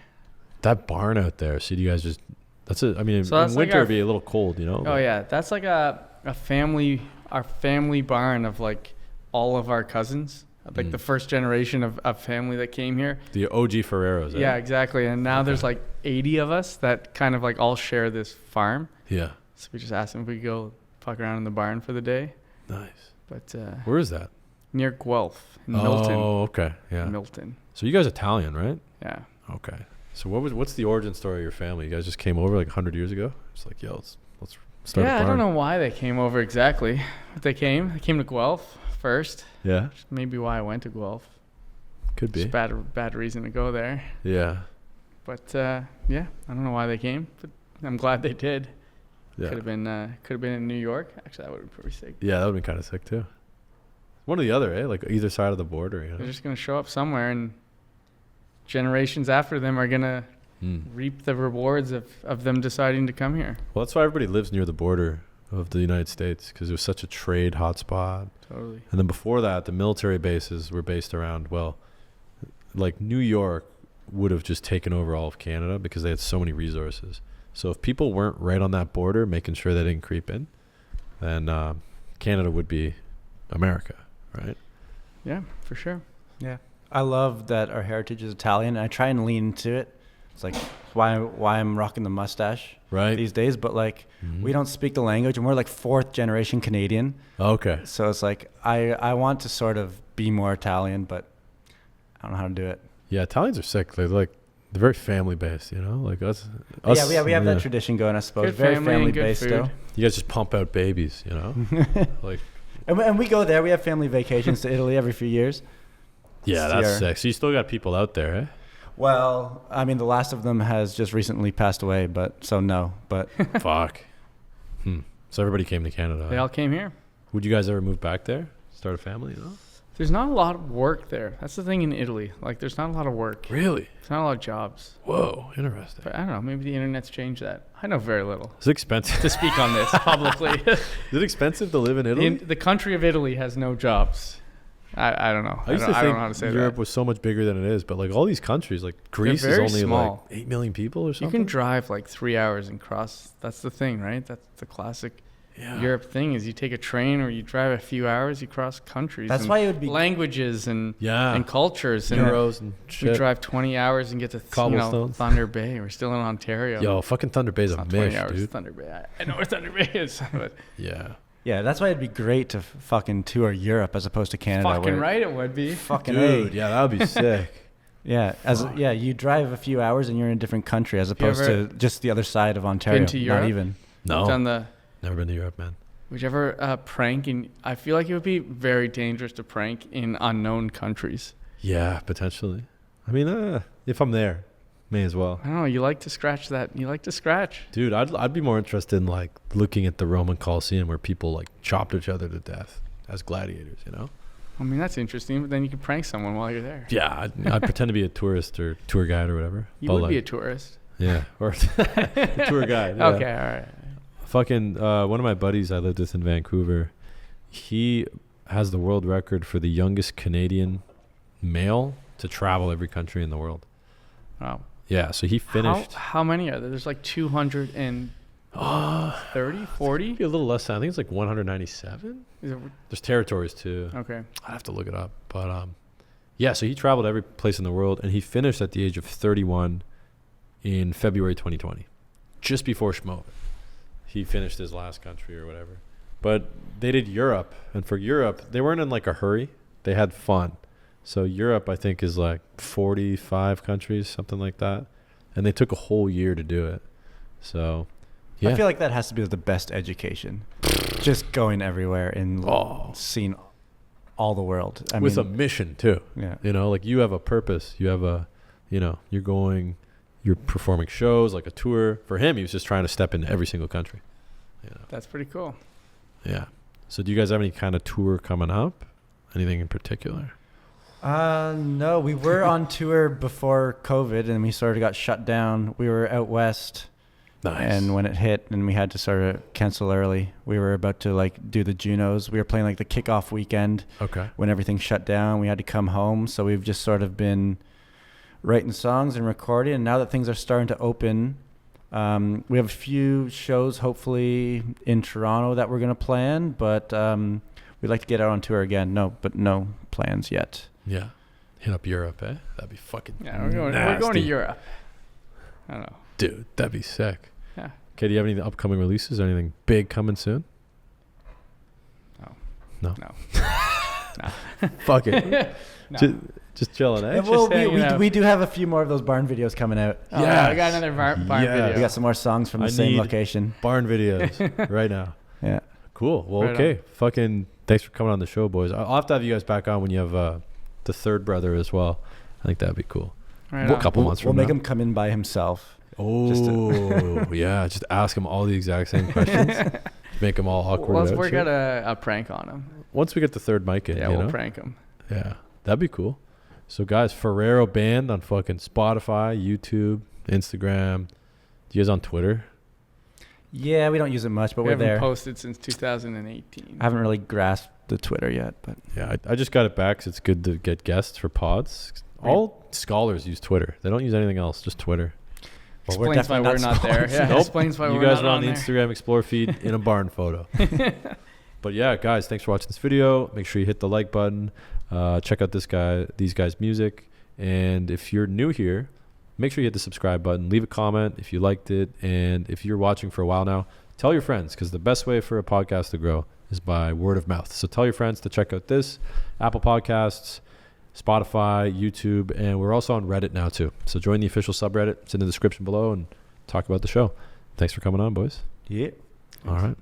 S2: That barn out there. So you guys just... That's it. I mean, so in winter it'd be a little cold,
S5: Oh yeah, that's like a family, our family barn of like all of our cousins. Like the first generation of family that came here.
S2: The OG Ferraros.
S5: Yeah, exactly. And now there's like 80 of us that kind of like all share this farm.
S2: Yeah.
S5: So we just asked them if we could go fuck around in the barn for the day.
S2: Nice.
S5: But
S2: where is that?
S5: Near Guelph in Milton.
S2: Oh, okay. Yeah.
S5: Milton.
S2: So you guys are Italian, right?
S5: Yeah.
S2: Okay. So what's the origin story of your family? You guys just came over like 100 years ago? It's like, yo, let's start a
S5: Yeah,
S2: bar.
S5: I don't know why they came over exactly. But they came to Guelph first.
S2: Yeah.
S5: Maybe why I went to Guelph.
S2: Could be.
S5: Just bad reason to go there.
S2: Yeah.
S5: But yeah, I don't know why they came, but I'm glad they did.
S2: Yeah.
S5: Could have been in New York. Actually, that would have been pretty sick.
S2: Yeah, that would have been kind of sick too. One or the other, eh? Like either side of the border, you know.
S5: They're just gonna show up somewhere, and generations after them are gonna reap the rewards of them deciding to come here.
S2: Well, that's why everybody lives near the border of the United States, because it was such a trade hotspot.
S5: Totally.
S2: And then before that, the military bases were based around, well, like New York would have just taken over all of Canada because they had so many resources. So if people weren't right on that border, making sure they didn't creep in, then Canada would be America, right?
S5: Yeah, for sure.
S4: Yeah. I love that our heritage is Italian. I try and lean into it. It's like why I'm rocking the mustache these days. But like we don't speak the language, and we're like 4th generation Canadian.
S2: Okay.
S4: So it's like I want to sort of be more Italian, but I don't know how to do it.
S2: Yeah, Italians are sick. They're very family based, you know, like us.
S4: Yeah, we have that tradition going, I suppose.
S5: Good
S4: very
S5: family
S4: based still.
S2: You guys just pump out babies, you know, like.
S4: And we go there. We have family vacations to Italy every few years.
S2: Yeah, that's sick. So you still got people out there, eh?
S4: Well, I mean, the last of them has just recently passed away, but
S2: Fuck. So everybody came to Canada.
S5: They all came here.
S2: Would you guys ever move back there? Start a family, you know?
S5: There's not a lot of work there. That's the thing in Italy. Like, there's not a lot of work.
S2: Really?
S5: There's not a lot of jobs.
S2: Whoa, interesting.
S5: But I don't know. Maybe the internet's changed that. I know very little
S2: Is it expensive
S5: to speak on this publicly.
S2: Is it expensive to live in Italy?
S5: The country of Italy has no jobs. I don't know.
S2: I don't know how to say Europe was so much bigger than it is, but like all these countries, like Greece is only
S5: small.
S2: like 8 million people or something.
S5: You can drive like 3 hours and cross. That's the thing, right? That's the classic Europe thing is you take a train or you drive a few hours, you cross countries.
S4: That's why it would be
S5: languages and cultures and
S2: Euros and shit.
S5: We drive 20 hours and get to Thunder Bay. We're still in Ontario.
S2: Yo, fucking Thunder Bay's a mish, dude.
S5: Thunder Bay. I know where Thunder Bay is. But
S4: yeah, that's why it'd be great to fucking tour Europe as opposed to Canada.
S5: Fucking right, it would be.
S4: Fucking
S2: dude, yeah, that would be sick.
S4: Yeah, you drive a few hours and you're in a different country as opposed to just the other side of Ontario.
S5: Been to Europe?
S4: Not even.
S2: No. Never been to Europe, man.
S5: Whichever prank, I feel like it would be very dangerous to prank in unknown countries.
S2: Yeah, potentially. I mean, if I'm there, may as well.
S5: I don't know. You like to scratch that. You like to scratch.
S2: Dude, I'd be more interested in like looking at the Roman Colosseum where people like chopped each other to death as gladiators, you know?
S5: I mean, that's interesting, but then you can prank someone while you're there.
S2: Yeah, I'd pretend to be a tourist or tour guide or whatever.
S5: You would be a tourist.
S2: Yeah, or a tour guide. Yeah.
S5: Okay, all right.
S2: Fucking one of my buddies I lived with in Vancouver, he has the world record for the youngest Canadian male to travel every country in the world.
S5: Wow.
S2: Yeah, so he finished.
S5: How many are there? There's like 230, 40?
S2: Maybe a little less than. I think it's like 197. There's territories too.
S5: Okay.
S2: I'd have to look it up. But yeah, so he traveled every place in the world, and he finished at the age of 31 in February 2020, just before Schmo. He finished his last country or whatever. But they did Europe. And for Europe, they weren't in like a hurry. They had fun. So Europe, I think, is like 45 countries, something like that. And they took a whole year to do it. So, yeah.
S4: I feel like that has to be the best education. Just going everywhere and seeing all the world. I
S2: With
S4: mean,
S2: a mission, too.
S4: Yeah.
S2: You know, like you have a purpose. You have a, you know, you're performing shows, like a tour. For him, he was just trying to step into every single country. You know?
S5: That's pretty cool.
S2: Yeah. So do you guys have any kind of tour coming up? Anything in particular?
S4: No, we were on tour before COVID and we sort of got shut down. We were out west.
S2: Nice.
S4: And when it hit and we had to sort of cancel early, we were about to like do the Junos. We were playing like the kickoff weekend.
S2: Okay.
S4: When everything shut down, we had to come home. So we've just sort of been writing songs and recording. And now that things are starting to open, we have a few shows hopefully in Toronto that we're going to plan, but we'd like to get out on tour again. No plans yet.
S2: Yeah. Hit up Europe, eh? That'd be fucking
S5: we're going to Europe. I don't know.
S2: Dude, that'd be sick.
S5: Yeah.
S2: Okay, do you have any upcoming releases or anything big coming soon?
S5: No.
S3: Fuck it. Just chilling, eh?
S4: Yeah, we do have a few more of those barn videos coming out.
S5: Yeah, I got another barn video.
S4: We got some more songs from the same location.
S3: Barn videos right now.
S4: Yeah.
S3: Cool. Well, right okay. On. Fucking thanks for coming on the show, boys. I'll have to have you guys back on when you have the third brother as well. I think that'd be cool.
S5: Right
S3: a couple months from now.
S4: We'll make him come in by himself.
S3: Oh, yeah. Just ask him all the exact same questions. Make him all awkward.
S5: Let's work out a prank on him.
S3: Once we get the third mic in,
S5: we'll prank him.
S3: Yeah, that'd be cool. So, guys, Ferraro Band on fucking Spotify, YouTube, Instagram. You guys on Twitter?
S4: Yeah, we don't use it much, but we're there.
S5: We haven't posted since 2018.
S4: I haven't really grasped the Twitter yet, but
S3: yeah, I just got it back because it's good to get guests for pods. All scholars use Twitter. They don't use anything else, just Twitter.
S5: Well, explains why we're not there. Yeah,
S3: nope.
S5: Explains why
S3: you
S5: we're
S3: guys
S5: not
S3: are on the Instagram Explore feed in a barn photo. But yeah, guys, thanks for watching this video. Make sure you hit the like button. Check out these guys' music. And if you're new here, make sure you hit the subscribe button. Leave a comment if you liked it. And if you're watching for a while now, tell your friends, because the best way for a podcast to grow is by word of mouth. So tell your friends to check out this, Apple Podcasts, Spotify, YouTube, and we're also on Reddit now too. So join the official subreddit. It's in the description below and talk about the show. Thanks for coming on, boys.
S4: Yeah.
S3: All right.